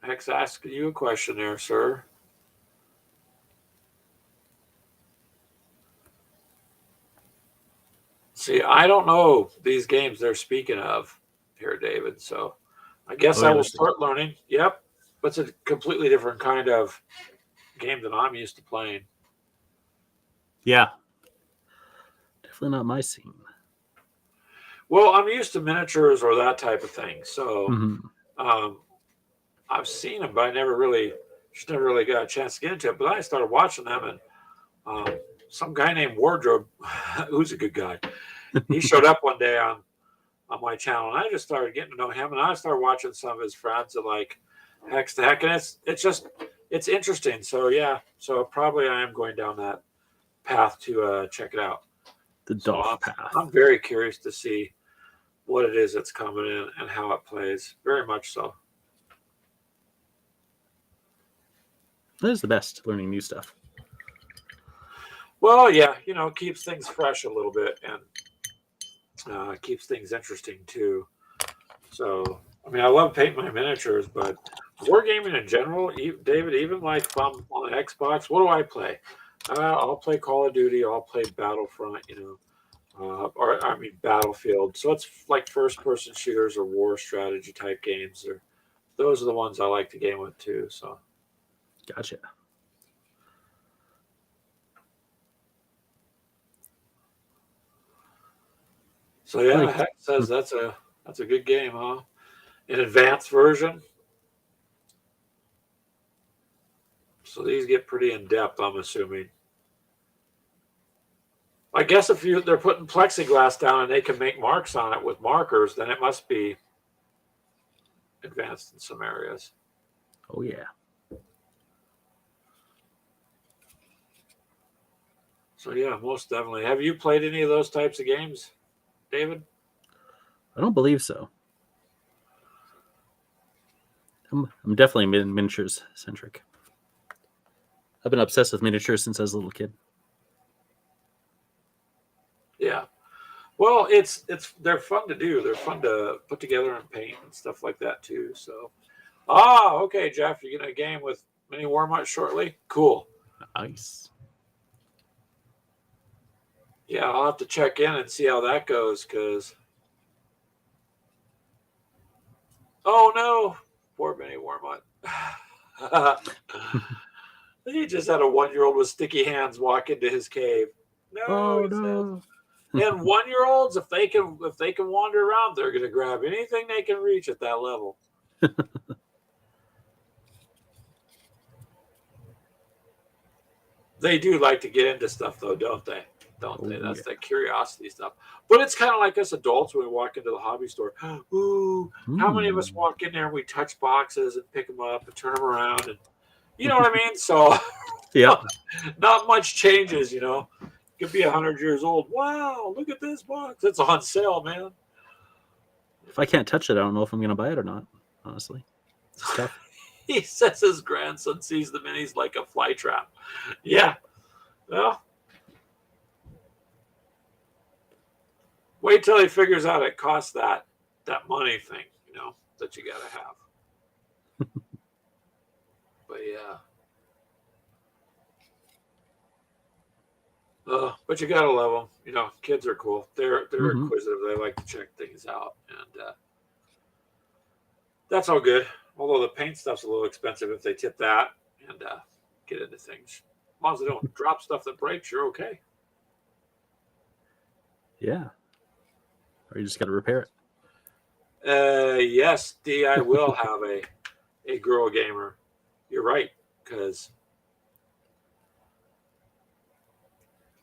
Hex asking you a question there, sir. See, I don't know these games they're speaking of here, David. So I guess I will start learning. Yep. But it's a completely different kind of game than I'm used to playing. Yeah. Definitely not my scene. Well, I'm used to miniatures or that type of thing. So Hmm. um, I've seen them, but I never really, just never really got a chance to get into it. But then I started watching them, and um, some guy named Wardrobe, who's a good guy, he showed up one day on my channel, and I just started getting to know him, and I started watching some of his friends, and like, heck's the heck, and it's just it's interesting. So yeah, so probably I am going down that path to check it out. The So Dolph I'm path. very curious to see what it is that's coming in and how it plays. Very much so. That is the best, learning new stuff. Well, yeah, keeps things fresh a little bit and keeps things interesting too. So, I mean, I love painting my miniatures, but wargaming in general, David, even like if I'm on the Xbox, what do I play? I'll play Call of Duty, I'll play Battlefront, or I mean Battlefield. So it's like first-person shooters or war strategy type games. Or those are the ones I like to game with too. Gotcha. So I yeah, like. Heck says that's a good game, huh? An advanced version. So these get pretty in depth, I'm assuming. I guess if they're putting plexiglass down and they can make marks on it with markers, then it must be advanced in some areas. Oh yeah. So yeah, most definitely. Have you played any of those types of games, David? I don't believe so. I'm definitely miniatures centric. I've been obsessed with miniatures since I was a little kid. Yeah. Well, it's they're fun to do. They're fun to put together and paint and stuff like that too. So okay, Jeff, you're gonna game with mini Warmutt shortly? Cool. Nice. Yeah, I'll have to check in and see how that goes. Cause oh no, poor mini Warmutt. He just had a 1-year-old with sticky hands walk into his cave. No, Oh he says. no. And 1-year-olds, if they can wander around, they're gonna grab anything they can reach at that level. They do like to get into stuff though, don't they? Don't Oh they? That's yeah. that curiosity stuff. But it's kind of like us adults when we walk into the hobby store. Ooh, how many of us Hmm. walk in there and we touch boxes and pick them up and turn them around and you know what I mean? So Yeah. not much changes, Could be 100 years old. Wow, look at this box. It's on sale, man. If I can't touch it, I don't know if I'm gonna buy it or not. Honestly, it's tough. He says his grandson sees the minis like a fly trap. Yeah. Well, wait till he figures out it costs that money thing, that you gotta have. But yeah. But you gotta love them. Kids are cool. They're Hmm. inquisitive. They like to check things out, and that's all good. Although the paint stuff's a little expensive if they tip that and get into things. As long as they don't drop stuff that breaks, you're okay. Yeah. Or you just got to repair it. Yes, D, I will have a girl gamer. You're right, because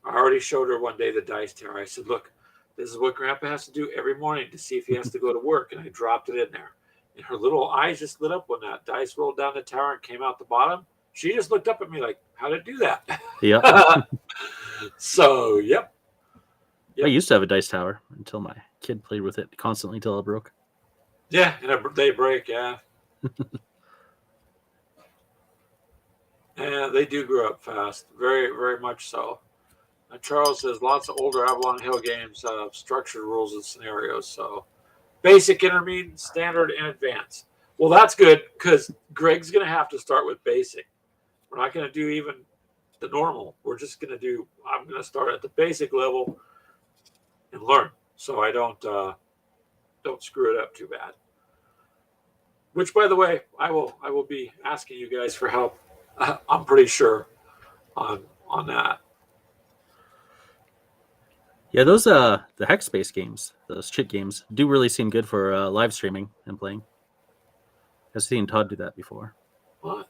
I already showed her one day the dice tower. I said, "Look, this is what Grandpa has to do every morning to see if he has to go to work." And I dropped it in there, and her little eyes just lit up when that dice rolled down the tower and came out the bottom. She just looked up at me like, "How did it do Yeah. that?" So, yep, I yep, used to have a dice tower until my kid played with it constantly until it broke. yeah, and they break, yeah, and they do grow up fast, very, very much so. And Charles says lots of older Avalon Hill games have structured rules and scenarios. So basic, intermediate, standard, and advanced. Well, that's good because Greg's going to have to start with basic. We're not going to do even the normal. We're just going to do. I'm going to start at the basic level and learn, so I don't screw it up too bad. Which, by the way, I will be asking you guys for help. I'm pretty sure on that. Yeah, those the hex space games, those chit games, do really seem good for live streaming and playing. I've seen Todd do that before, What?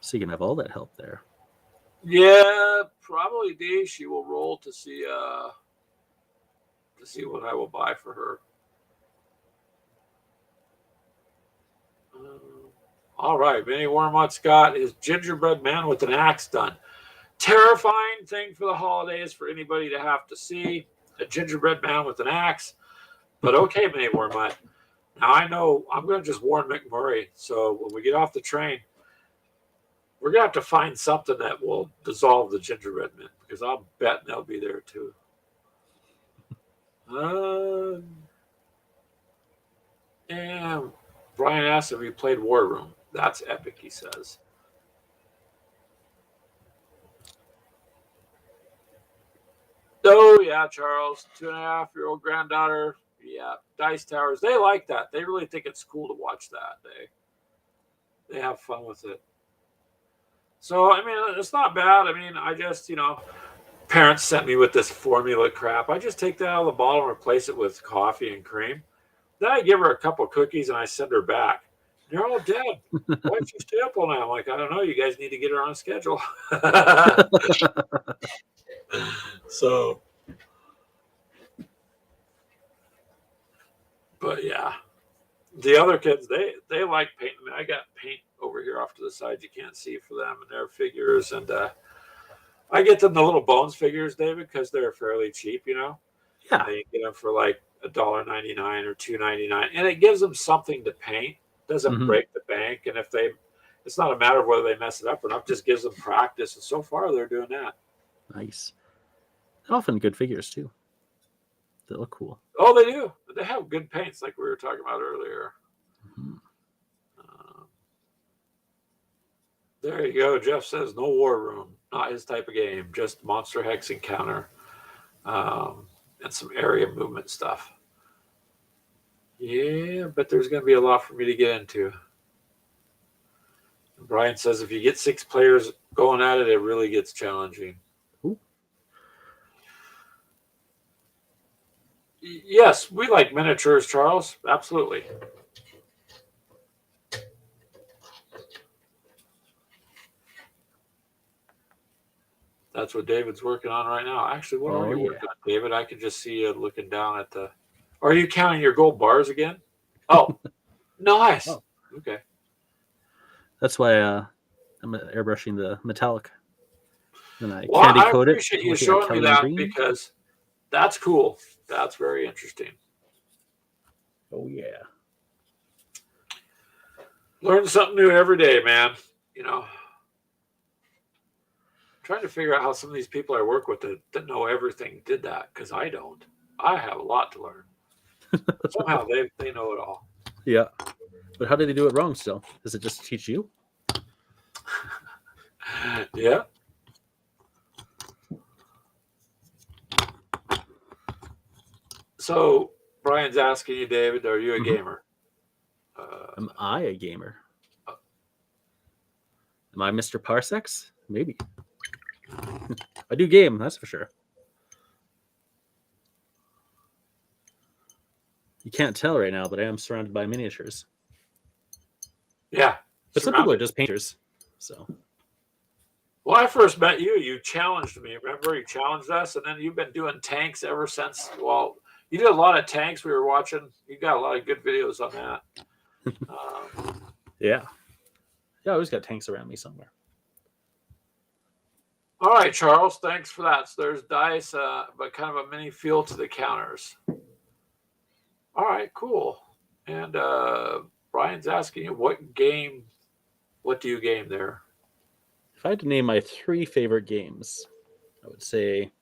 so you can have all that help there. Yeah, probably D. She will roll to see what I will buy for her. All right, Vinny Wormut's got his gingerbread man with an axe done. Terrifying thing for the holidays for anybody to have to see a gingerbread man with an axe. But okay, Vinny Wormut. Now I know I'm going to just warn McMurray. So when we get off the train, we're going to have to find something that will dissolve the gingerbread man because I'm betting they'll be there too. And Brian asked if he played War Room. That's epic, he says. Oh, yeah, Charles. 2.5-year-old granddaughter. Yeah, Dice Towers. They like that. They really think it's cool to watch that. They have fun with it. So, I mean, it's not bad. I mean, I just, parents sent me with this formula crap. I just take that out of the bottle and replace it with coffee and cream. Then I give her a couple cookies and I send her back. They're all dead. Why'd she stay up all night? I'm like, I don't know. You guys need to get her on a schedule. So, but yeah, the other kids they like paint. I mean, I got paint over here off to the side you can't see for them and their figures, and I get them the little bones figures, David, because they're fairly cheap. Yeah. They get them for like $1.99 or $2.99, and it gives them something to paint. Doesn't break the bank, and it's not a matter of whether they mess it up or not. Just gives them practice, and so far they're doing that. Nice. Often good figures too. They look cool. Oh, they do. They have good paints, like we were talking about earlier. Mm-hmm. There you go. Jeff says no War Room, not his type of game. Just Monster Hex Encounter, and some area movement stuff. Yeah, but there's going to be a lot for me to get into. Brian says if you get 6 players going at it, it really gets challenging. Ooh. Yes, we like miniatures, Charles. Absolutely. That's what David's working on right now. Actually, what are you working on, David? I can just see you looking down at the. Are you counting your gold bars again? Oh, nice. Oh. Okay. That's why I'm airbrushing the metallic. Then I Well, candy I coat it. appreciate you showing me that because that's cool. That's very interesting. Oh, yeah. Learn something new every day, man. Trying to figure out how some of these people I work with that know everything did that because I don't. I have a lot to learn. Somehow they know it all. Yeah. But how did they do it wrong still? Does it just teach you? Yeah. So Brian's asking you, David, are you a gamer? Am I a gamer? Am I Mr. Parsecs? Maybe. I do game, that's for sure. You can't tell right now, but I am surrounded by miniatures. Yeah. But some people are just painters. So. Well, I first met you. You challenged me. Remember, you challenged us, and then you've been doing tanks ever since. Well, you did a lot of tanks. We were watching. You got a lot of good videos on that. Yeah. I always got tanks around me somewhere. All right, Charles. Thanks for that. So there's dice, but kind of a mini feel to the counters. All right, cool. And Brian's asking you, what do you game there? If I had to name my 3 favorite games, I would say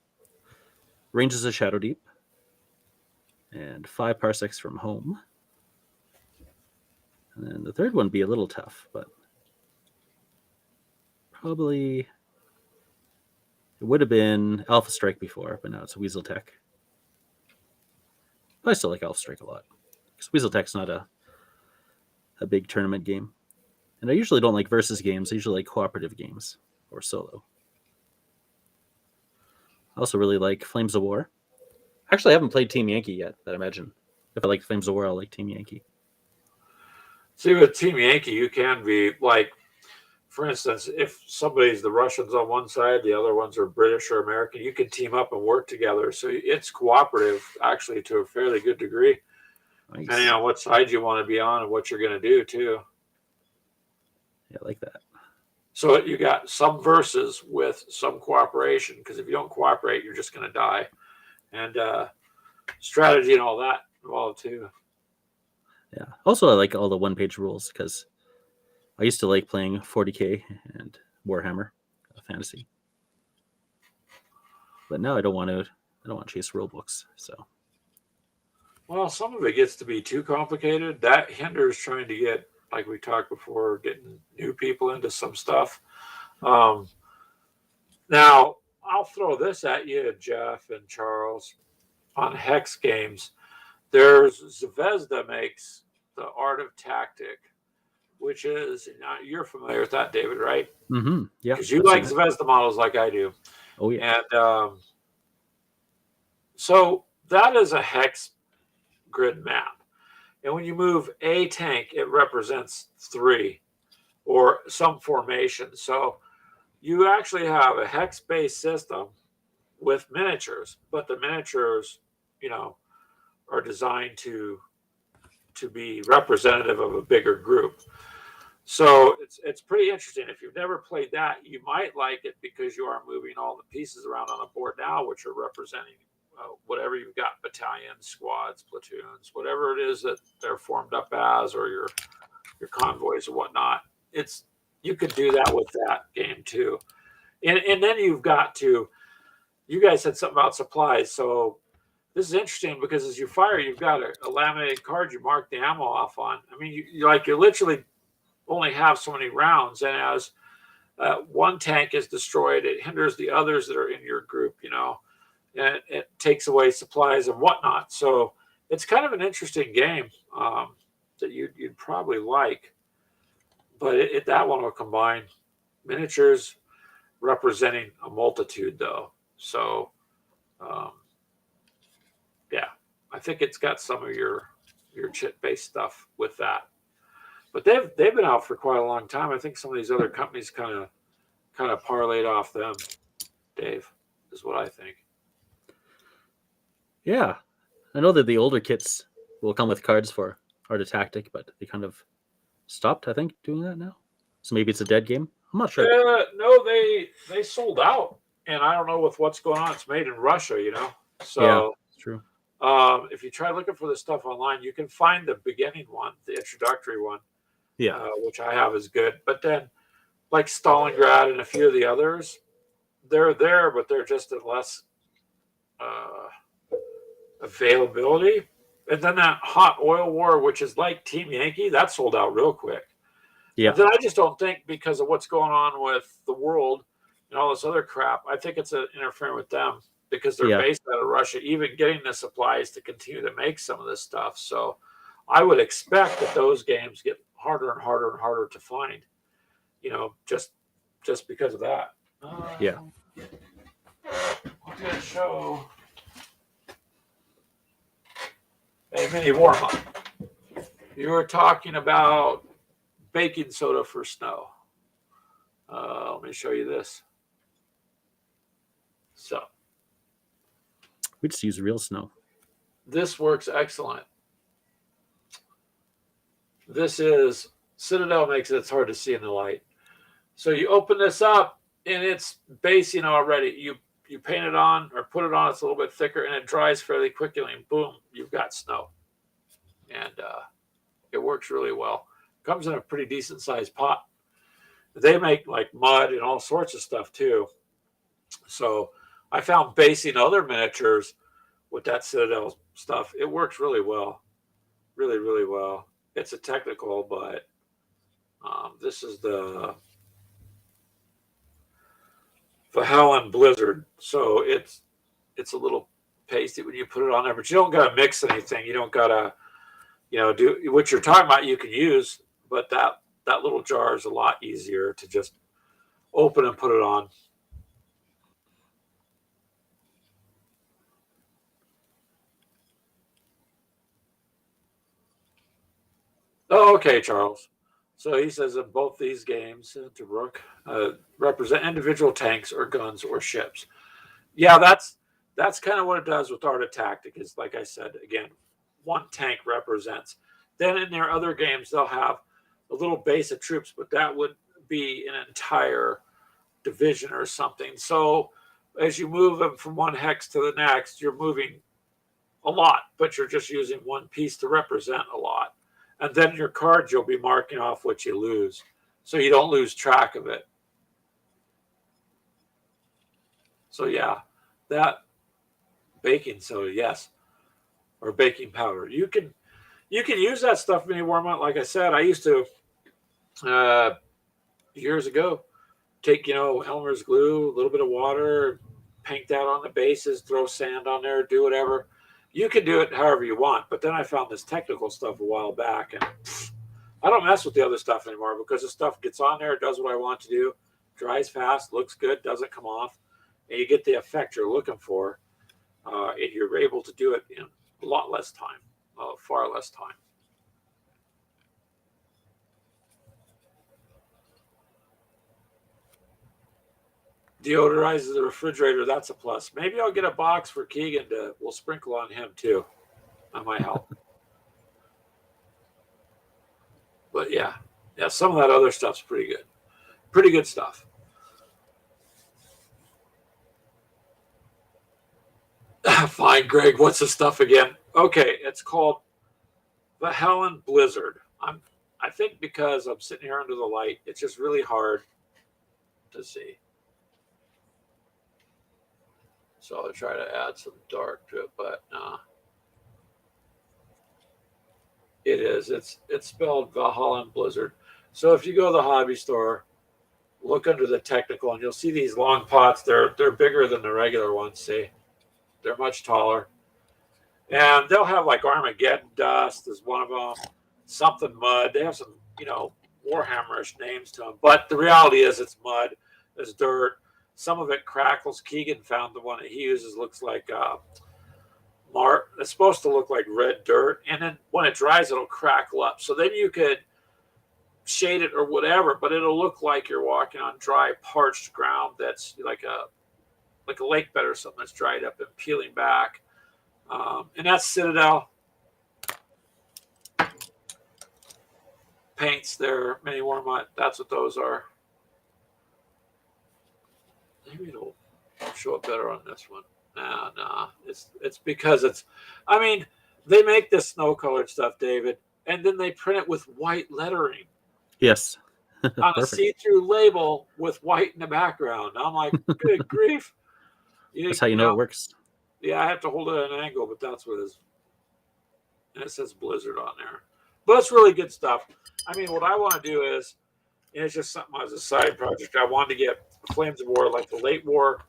Ranges of Shadow Deep and 5 Parsecs from Home. And then the third one would be a little tough, but probably it would have been Alpha Strike before, but now it's Weasel Tech. But I still like Alpha Strike a lot because Weasel Tech's not a big tournament game. And I usually don't like versus games. I usually like cooperative games or solo. also really like Flames of War. Actually, I haven't played Team Yankee yet, but I imagine if I like Flames of War, I'll like Team Yankee. See, with Team Yankee, you can be like, for instance, if somebody's the Russians on one side, the other ones are British or American, you can team up and work together. So it's cooperative, actually, to a fairly good degree, depending Nice. on what side you want to be on and what you're going to do, too. Yeah, I like that. So you got some verses with some cooperation, because if you don't cooperate, you're just going to die. And strategy and all that involved, too. Yeah. Also, I like all the one-page rules because I used to like playing 40K and Warhammer Fantasy, but now I don't want to. I don't want to chase rule books. So Well, some of it gets to be too complicated. That hinders trying to get, like we talked before, getting new people into some stuff. Um, Now, I'll throw this at you, Jeff and Charles, on hex games. There's Zvezda makes the Art of Tactic, which is, now you're familiar with that, David, right? yeah, Because you I've seen like it. Zvezda models like I do. Oh yeah, And so that is a hex grid map. And when you move a tank, it represents 3 or some formation. So you actually have a hex based system with miniatures, but the miniatures, you know, are designed to be representative of a bigger group. So it's pretty interesting. If you've never played that, you might like it because you are moving all the pieces around on a board now, which are representing whatever you've got, battalions, squads, platoons, whatever it is that they're formed up as, or your convoys or whatnot. It's you could do that with that game too. And then you've got to, you guys said something about supplies. So this is interesting because as you fire, you've got a laminated card you mark the ammo off on. I mean, you literally only have so many rounds, and as one tank is destroyed, it hinders the others that are in your group, and it takes away supplies and whatnot. So it's kind of an interesting game that you'd probably like. But that one will combine miniatures representing a multitude, though. So um, yeah, I think it's got some of your chit based stuff with that. But they've been out for quite a long time. I think some of these other companies kind of parlayed off them. Dave, is what I think. yeah. I know that the older kits will come with cards for Art of Tactic, but they kind of stopped. I think doing that now. So maybe it's a dead game. I'm not sure. No, they sold out, and I don't know with what's going on. It's made in Russia. Yeah, So it's true. if you try looking for the stuff online, you can find the beginning one, the introductory one, Yeah, which I have is good. But then, like Stalingrad and a few of the others, they're there, but they're just in less uh, availability. And then that Hot Oil War, which is like Team Yankee, that sold out real quick. yeah, But then I just don't think, because of what's going on with the world and all this other crap, I think it's interfering with them because they're yeah. based out of Russia, even getting the supplies to continue to make some of this stuff. So I would expect that those games get harder and harder and harder to find, just because of that. Yeah. We're going to show a mini warm up. You were talking about baking soda for snow. Let me show you this. So We just use real snow. this works excellent. This is Citadel makes it, it's hard to see in the light. So you open this up and it's basing already. You paint it on or put it on, it's a little bit thicker and it dries fairly quickly, and boom, you've got snow. And it works really well. Comes in a pretty decent sized pot. They make like mud and all sorts of stuff too. So I found basing other miniatures with that Citadel stuff, it works really well. Really, really well. It's a technical, but this is the Valhalla Blizzard. So it's a little pasty when you put it on there, but you don't gotta mix anything. You don't gotta, do what you're talking about. You can use, but that little jar is a lot easier to just open and put it on. Oh, okay, Charles. So he says that both these games, Interbrook, represent individual tanks or guns or ships. Yeah, that's kind of what it does with Art of Tactic. Is like I said again, one tank represents. Then in their other games, they'll have a little base of troops, but that would be an entire division or something. So as you move them from one hex to the next, you're moving a lot, but you're just using one piece to represent a lot. And then your cards, you'll be marking off what you lose, so you don't lose track of it. So yeah, that baking soda, yes, or baking powder. You can use that stuff when you warm up. Like I said, I used to uh, years ago take Elmer's glue, a little bit of water, paint that on the bases, throw sand on there, do whatever. You can do it however you want. But then I found this technical stuff a while back, and I don't mess with the other stuff anymore because the stuff gets on there, does what I want to do, dries fast, looks good, doesn't come off, and you get the effect you're looking for. And you're able to do it in a lot less time, far less time. Deodorizes the refrigerator. That's a plus. Maybe I'll get a box for Keegan to. We'll sprinkle on him too. That might help. But yeah, some of that other stuff's pretty good. Pretty good stuff. Fine, Greg. What's the stuff again? Okay, it's called the Helen Blizzard. I think because I'm sitting here under the light, it's just really hard to see. So I'll try to add some dark to it, but it is. It's spelled Valhalla Blizzard. So if you go to the hobby store, look under the technical, and you'll see these long pots. They're bigger than the regular ones. See, they're much taller, and they'll have like Armageddon dust is one of them. Something mud. They have some Warhammerish names to them, but the reality is it's mud. It's dirt. Some of it crackles. Keegan found the one that he uses looks like it's supposed to look like red dirt, and then when it dries, it'll crackle up. So then you could shade it or whatever, but it'll look like you're walking on dry, parched ground that's like a lake bed or something that's dried up and peeling back. And that's Citadel paints. Their mini Warmut. That's what those are. Maybe it'll show up better on this one. Nah. It's because it's. I mean, they make this snow-colored stuff, David, and then they print it with white lettering. Yes. On a see-through label with white in the background. I'm like, good grief. That's how you know it works. Yeah, I have to hold it at an angle, but that's what it is. And it says Blizzard on there. But it's really good stuff. I mean, what I want to do is, and it's just something as a side project, I wanted to get Flames of War, like the late war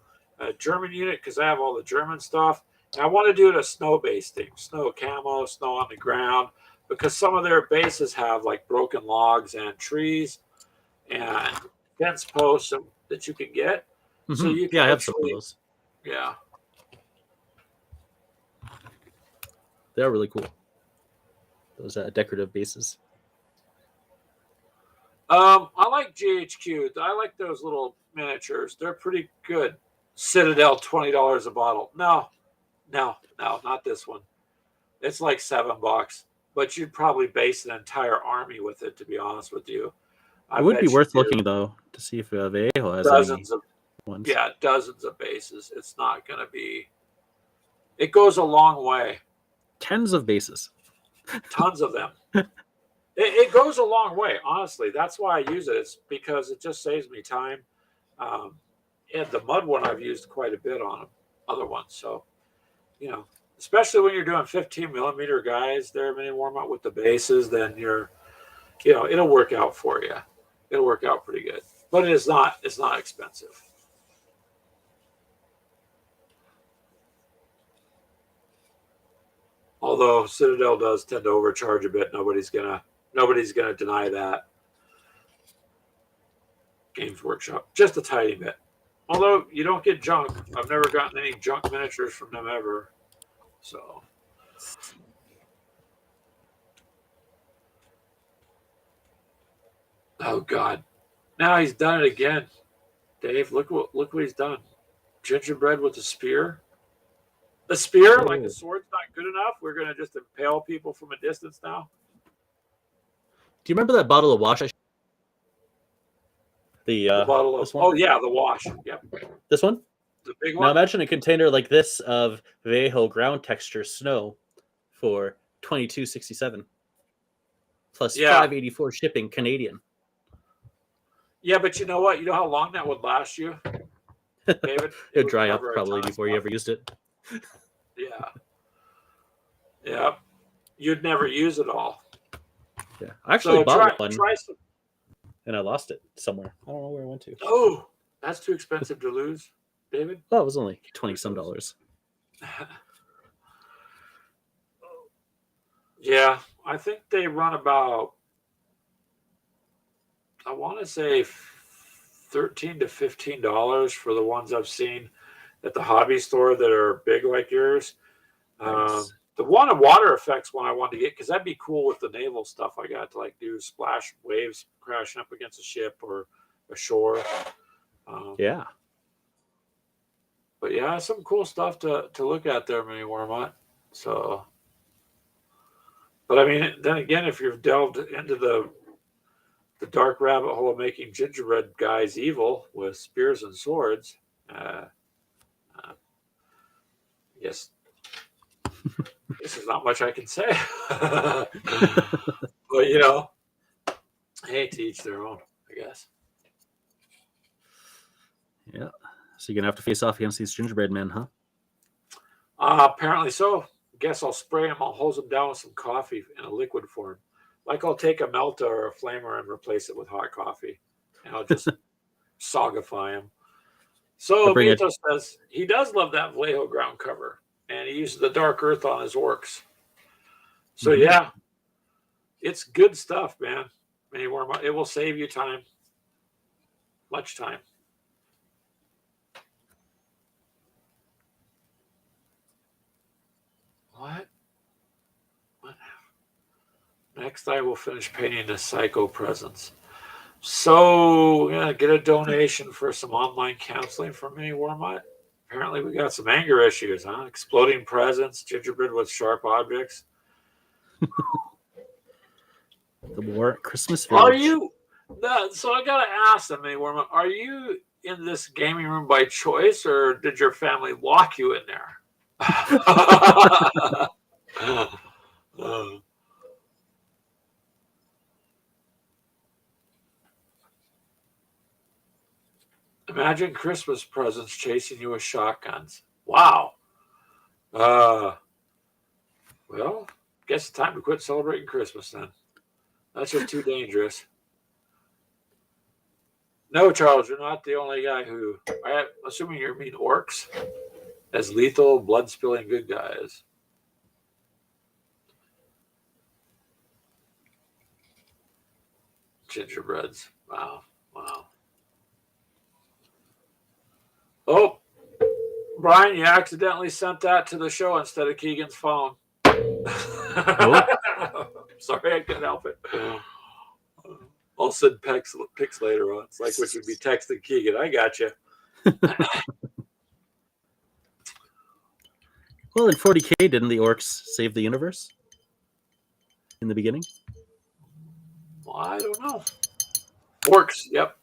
German unit, because I have all the German stuff. And I want to do it a snow-based thing, snow camo, snow on the ground, because some of their bases have like broken logs and trees and fence posts that you can get. Mm-hmm. So you can I have some of those. Yeah. They are really cool. Those decorative bases. I like GHQ. I like those little miniatures. They're pretty good. Citadel, $20 a bottle. No, not this one. It's like $7, but you'd probably base an entire army with it. To be honest with you, it would be worth looking though to see if Vallejo has dozens any of ones. Yeah, dozens of bases. It's not going to be. It goes a long way. Tens of bases. Tons of them. It goes a long way, honestly. That's why I use it. It's because it just saves me time. And the mud one I've used quite a bit on other ones. So, especially when you're doing 15 millimeter guys, they're mini warm up with the bases, then it'll work out for you. It'll work out pretty good. But it's not expensive. Although Citadel does tend to overcharge a bit, nobody's gonna deny that. Games Workshop, just a tiny bit. Although you don't get junk. I've never gotten any junk miniatures from them ever. So Oh God! Now he's done it again, Dave. Look what he's done. Gingerbread with a spear. A spear, like a Oh, sword's not good enough. We're gonna just impale people from a distance now. do you remember that bottle of wash? The The bottle of this one, oh yeah, the wash. Yep, this one. the big Now one. imagine a container like this of Vallejo ground texture snow for 22.67 plus Yeah, 584 shipping Canadian. yeah, but you know what? You know how long that would last you, David? It It'd would dry up cover a ton probably of before you stuff. ever used it, Yeah, yeah. You'd never use it all. yeah. I actually So bought try one try some. and I lost it somewhere. I don't know where it went to. Oh, that's too expensive to lose, David. Oh, it was only Can't 20 lose some those. dollars. Yeah, I think they run about. I want to say $13 to $15 for the ones I've seen at the hobby store that are big like yours. Nice. The one of water effects one I wanted to get because that'd be cool with the naval stuff I got to like do splash waves crashing up against a ship or a shore. Um, Yeah. but yeah, some cool stuff to look at there, Mini Wormont. So, but I mean, then again, if you've delved into the dark rabbit hole of making gingerbread guys evil with spears and swords, uh, uh, yes, there's not much I can say. But hey, to each their own, I guess. Yeah. So you're gonna have to face off against these gingerbread men, huh? Apparently so. Guess I'll spray them. I'll hose them down with some coffee in a liquid form. Like I'll take a melta or a flamer and replace it with hot coffee, and I'll just sagify them. Or So bring it. Mito says he does love that Vallejo ground cover, and he uses the dark earth on his orcs. So Mhm. yeah, it's good stuff, man. It will save you time, much time. What? What? Next, I will finish painting the Psycho Presence. So, yeah, get a donation for some online counseling from me, Warmite. Apparently, we got some anger issues, huh? Exploding presents, gingerbread with sharp objects. The War at Christmas Are Village. you? So I gotta ask them, Warmite, are you in this gaming room by choice, or did your family lock you in there? Uh, Imagine Christmas presents chasing you with shotguns. Wow. Uh, well, guess it's time to quit celebrating Christmas then. That's just too dangerous. No, Charles, you're not the only guy who. I'm assuming you mean orcs as lethal, blood spilling good guys. Gingerbreads. Wow. Wow. Oh, Brian, you accidentally sent that to the show instead of Keegan's phone. Oh, Sorry, I couldn't help it. I'll send pics later on. It's like what you'd be texting Keegan. I got you. well, in 40K, didn't the orcs save the universe in the beginning? Well, I don't know. Orcs. Yep.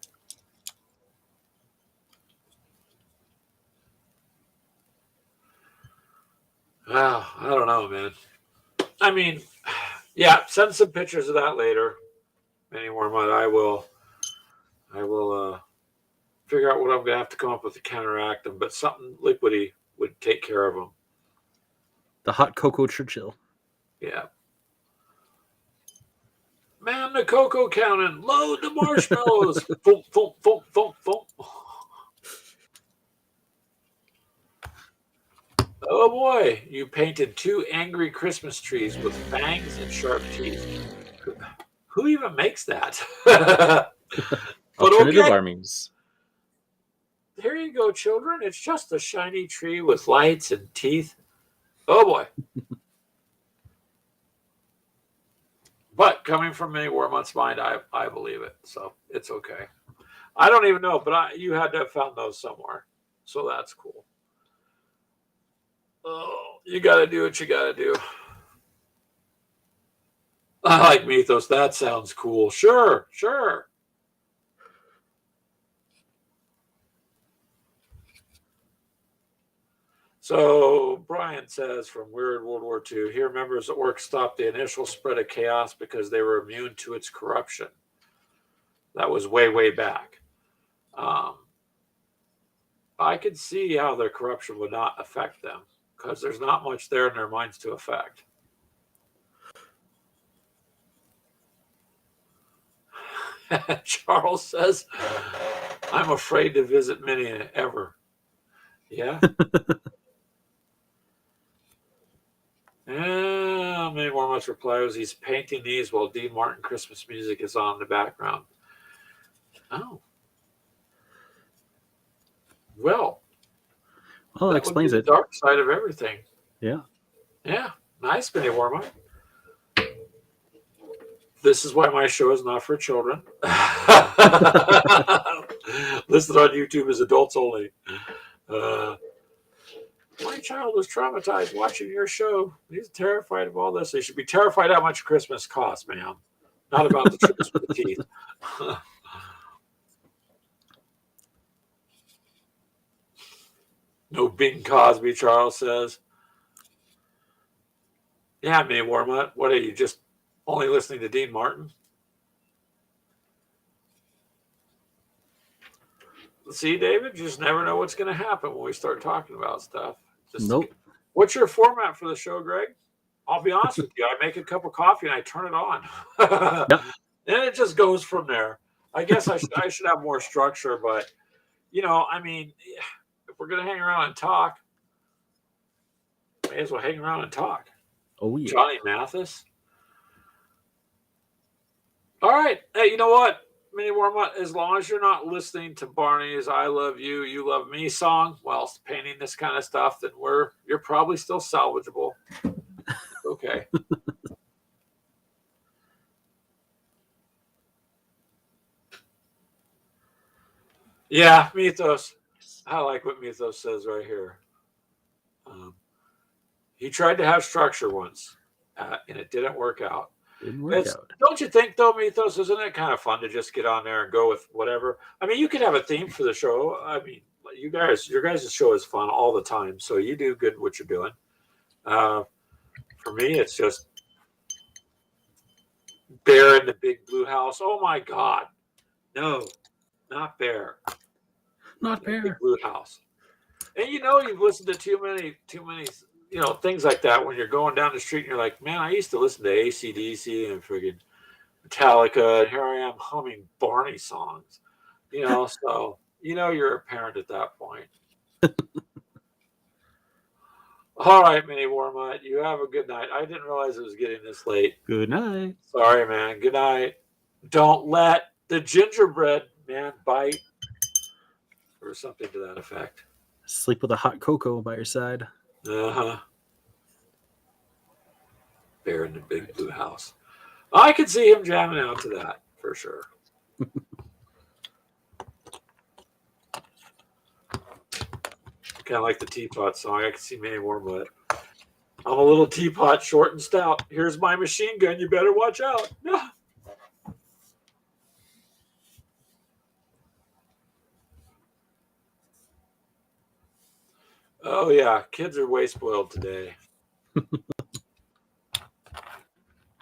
I don't know, man. I mean, yeah. Send some pictures of that later. Anywhere, but I will. Figure out what I'm gonna have to come up with to counteract them. But something liquidy would take care of them. The hot cocoa Churchill. Yeah. Man, the cocoa cannon. Load the marshmallows. Boom, boom, boom, boom, boom. Oh boy, you painted two angry Christmas trees with fangs and sharp teeth. Who even makes that? But Alternative okay, armies. here you go, children. It's just a shiny tree with lights and teeth. Oh boy. But coming from Mini Warmont's mind, I believe it. So it's okay. I don't even know, but you had to have found those somewhere. So that's cool. Oh, you got to do what you got to do. I like Mythos. That sounds cool. Sure, sure. So Brian says from Weird World War II, here members at work stopped the initial spread of chaos because they were immune to its corruption. That was way, way back. I could see how their corruption would not affect them because there's not much there in their minds to affect. Charles says, I'm afraid to visit Minnie ever. Yeah. Many more much replies. He's painting these while Dean Martin Christmas music is on in the background. Oh. Well, that explains it. The dark side of everything. Yeah. Yeah. Nice, Minnie Warma. This is why my show is not for children. Listed on YouTube as adults only. My child was traumatized watching your show. He's terrified of all this. They should be terrified how much Christmas costs, ma'am. Not about the tricks with the teeth. No Bing Cosby, Charles says. Yeah, May Warmut. What are you, just only listening to Dean Martin? See, David, you just never know what's going to happen when we start talking about stuff. Nope. What's your format for the show, Greg? I'll be honest with you. I make a cup of coffee and I turn it on. Yep. And it just goes from there. I guess I should have more structure, but, I mean, if we're going to hang around and talk, may as well hang around and talk. Oh, yeah. Johnny Mathis. All right. Hey, you know what? Mini Warm-Up, as long as you're not listening to Barney's I Love You, You Love Me song whilst painting this kind of stuff, then you're probably still salvageable. Okay. Yeah, Mythos. I like what Mythos says right here. He tried to have structure once, and it didn't work out. Don't you think, though, Mythos, isn't it kind of fun to just get on there and go with whatever? I mean, you could have a theme for the show. I mean, your guys' show is fun all the time, so you do good what you're doing. For me, it's just Bear in the Big Blue House. Oh, my God. No, not Bear. Not Bear. Big Blue House. And you've listened to too many things like that when you're going down the street and you're like, man, I used to listen to AC/DC and friggin' Metallica, and here I am humming Barney songs. So you're a parent at that point. All right, Mini Warmut, you have a good night. I didn't realize it was getting this late. Good night. Sorry, man. Good night. Don't let the gingerbread man bite, or something to that effect. Sleep with a hot cocoa by your side. Uh-huh. Bear in the Big Blue House. I could see him jamming out to that for sure. Kind of like the Teapot song. I can see Manny Warmwood. I'm a little teapot, short and stout. Here's my machine gun. You better watch out. Oh, yeah. Kids are way spoiled today.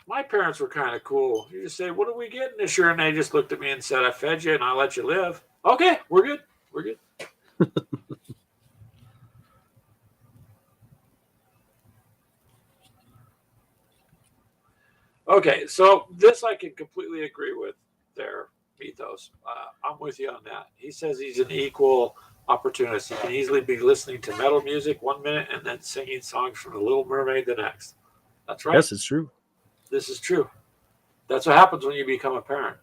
My parents were kind of cool. You just say, what are we getting this year? And they just looked at me and said, I fed you and I let you live. Okay, we're good. We're good. Okay, so this I can completely agree with there, Mythos. I'm with you on that. He says he's an equal opportunist. He can easily be listening to metal music 1 minute and then singing songs from The Little Mermaid the next. That's right. Yes, it's true. This is true. That's what happens when you become a parent.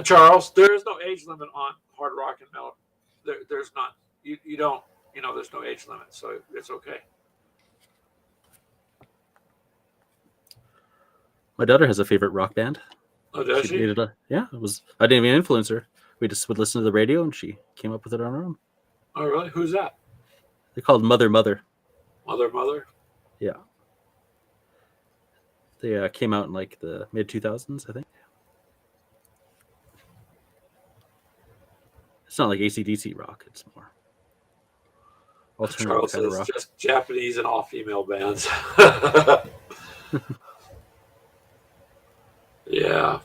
Charles, there is no age limit on hard rock and metal. There's not. You don't. There's no age limit, so it's okay. My daughter has a favorite rock band. Oh, does she? Yeah, it was. I didn't even influence her. We just would listen to the radio, and she came up with it on her own. Oh, really? Who's that? They called Mother Mother. Mother? Yeah, they came out in like the mid 2000s, I think. It's not like AC/DC rock. It's more alternative Charles kind of says rock. just Japanese and all-female bands. Yeah.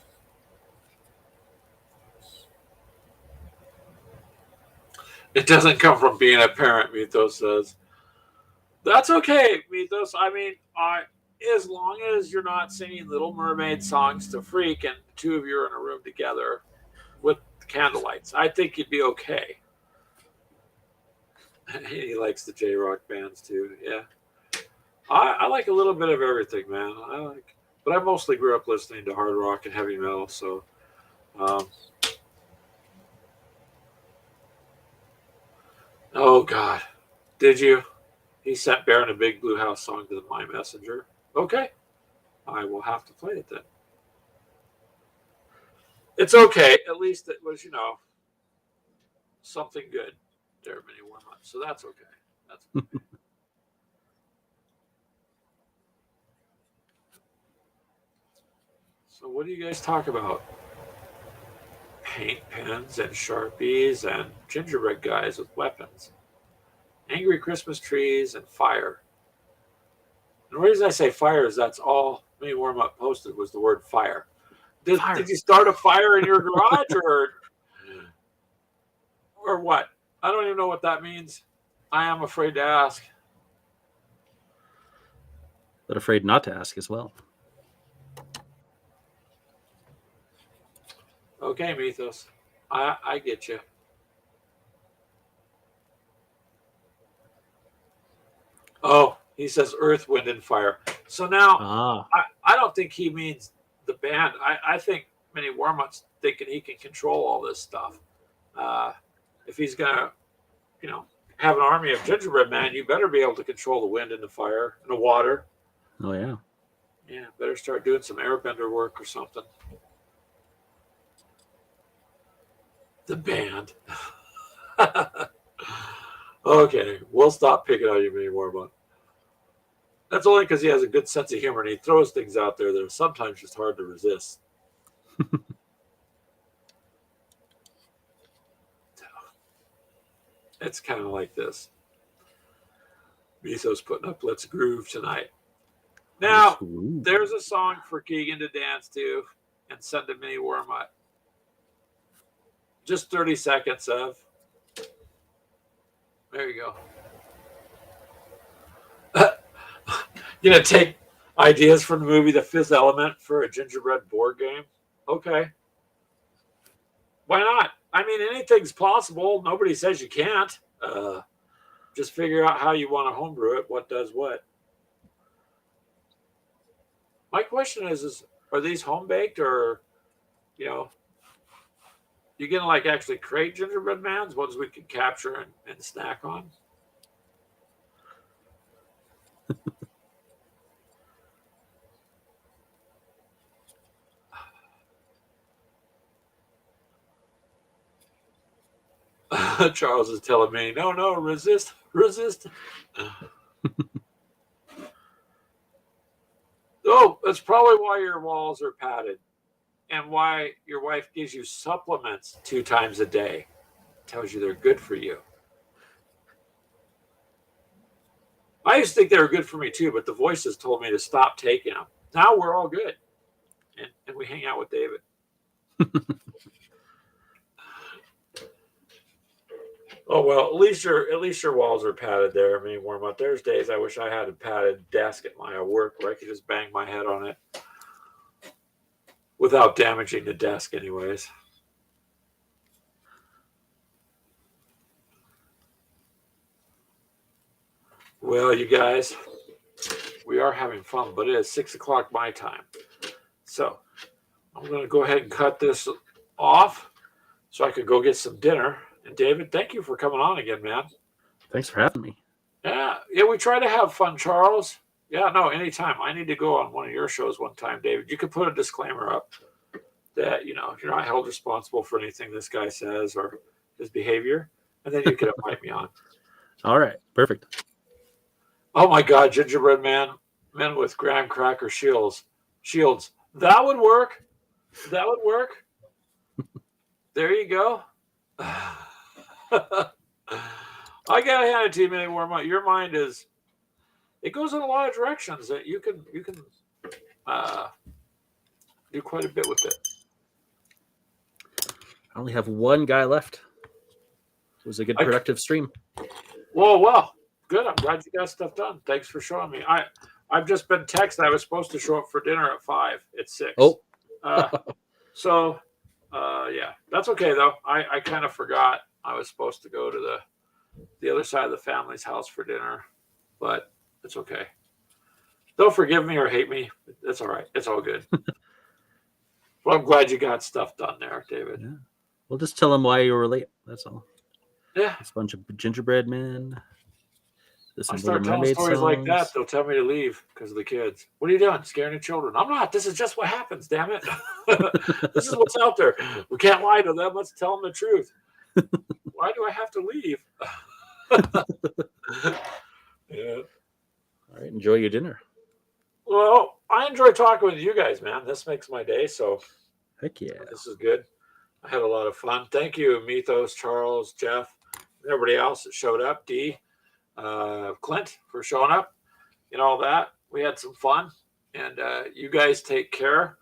It doesn't come from being a parent, Mythos says. That's okay, Mythos. I mean, as long as you're not singing Little Mermaid songs to Freak and the two of you are in a room together with candlelights, I think you'd be okay. He likes the J-rock bands too. Yeah, I like a little bit of everything, man. But I mostly grew up listening to hard rock and heavy metal. So, um, oh God, did you? He sent Bear in a Big Blue House song to my messenger. Okay, I will have to play it then. It's okay. At least it was, something good there, many warm months. So that's okay. That's okay. So what do you guys talk about? Paint pens and Sharpies and gingerbread guys with weapons. Angry Christmas trees and fire. And the reason I say fire is that's all Mini Warm Up posted was the word fire. Did you start a fire in your garage or what? I don't even know what that means. I am afraid to ask. But afraid not to ask as well. Okay, Mythos. I get you. Oh, he says earth, wind, and fire. So now I don't think he means the band. I think Mini Warmups thinking he can control all this stuff. If he's gonna, have an army of gingerbread man, you better be able to control the wind and the fire and the water. Oh yeah. Yeah, better start doing some airbender work or something. The band. Okay, we'll stop picking on you anymore, but that's only because he has a good sense of humor and he throws things out there that are sometimes just hard to resist. It's kind of like this. Miso's putting up Let's Groove tonight. Now, there's a song for Keegan to dance to and send to Mini Warmut. Just 30 seconds of. There you go. You gonna take ideas from the movie The Fifth Element for a gingerbread board game? Okay. Why not? I mean, anything's possible. Nobody says you can't. Just figure out how you want to homebrew it. What does what? My question is are these home baked or, you gonna like actually create gingerbread mans, ones we can capture and snack on? Charles is telling me, no, resist. Oh, that's probably why your walls are padded and why your wife gives you supplements 2 times a day. Tells you they're good for you. I used to think they were good for me too, but the voices told me to stop taking them. Now we're all good. And we hang out with David. Oh well, at least your walls are padded there. I mean, warm up. There's days I wish I had a padded desk at my work where I could just bang my head on it without damaging the desk, anyways. Well, you guys, we are having fun, but it is 6:00 my time, so I'm going to go ahead and cut this off so I could go get some dinner. And David, thank you for coming on again, man. Thanks for having me. Yeah, we try to have fun, Charles. Yeah, no, anytime. I need to go on one of your shows one time, David. You could put a disclaimer up that, you're not held responsible for anything this guy says or his behavior, and then you could invite me on. All right, perfect. Oh my God, gingerbread men with graham cracker shields. That would work. That would work. There you go. I gotta hand it to you, Minnie Warma. Your mind it goes in a lot of directions that you can uh, do quite a bit with it. I only have one guy left. It was a good productive stream. Well, good. I'm glad you got stuff done. Thanks for showing me. I've just been texted. I was supposed to show up for dinner at 5. It's 6. Oh. Yeah, that's okay though. I kind of forgot I was supposed to go to the other side of the family's house for dinner, but it's okay. Don't forgive me or hate me. It's all right. It's all good. Well, I'm glad you got stuff done there, David. Yeah. Well, just tell them why you were late. That's all. Yeah. It's a bunch of gingerbread men. I start telling stories like that, they'll tell me to leave because of the kids. What are you doing? Scaring the children. I'm not. This is just what happens, damn it. This is what's out there. We can't lie to them. Let's tell them the truth. Why do I have to leave? Yeah. All right. Enjoy your dinner. Well, I enjoy talking with you guys, man. This makes my day, so Heck yeah. this is good. I had a lot of fun. Thank you, Mythos, Charles, Jeff, and everybody else that showed up. Dee. Clint for showing up and all that. We had some fun, and you guys take care.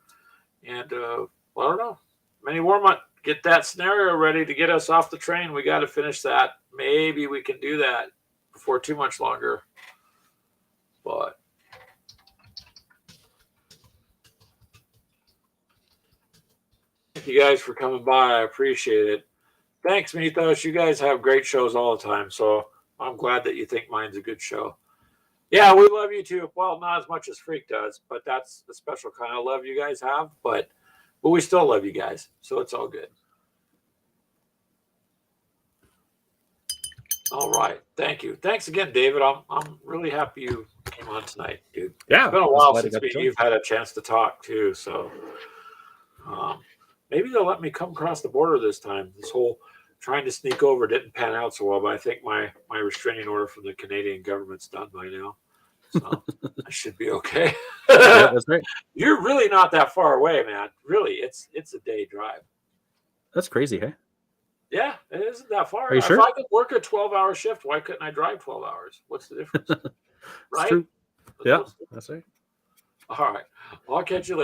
And well, I don't know. Minnie Warmont, get that scenario ready to get us off the train. We got to finish that. Maybe we can do that before too much longer. But thank you guys for coming by. I appreciate it. Thanks, Mythos. You guys have great shows all the time, so I'm glad that you think mine's a good show. Yeah, we love you too. Well, not as much as Freak does, but that's the special kind of love you guys have. But we still love you guys, so it's all good. All right, thank you. Thanks again, David. I'm really happy you came on tonight, dude. Yeah, it's been a while since you've had a chance to talk too. So maybe they'll let me come across the border this time. This whole trying to sneak over didn't pan out so well, but I think my restraining order from the Canadian government's done by now. So I should be okay. Yeah, that's right. You're really not that far away, man. Really, it's a day drive. That's crazy, hey? Yeah, it isn't that far. Are you sure? If I could work a 12-hour shift, why couldn't I drive 12 hours? What's the difference? Right? True. Yeah, that's right. All right. Well, I'll catch you later.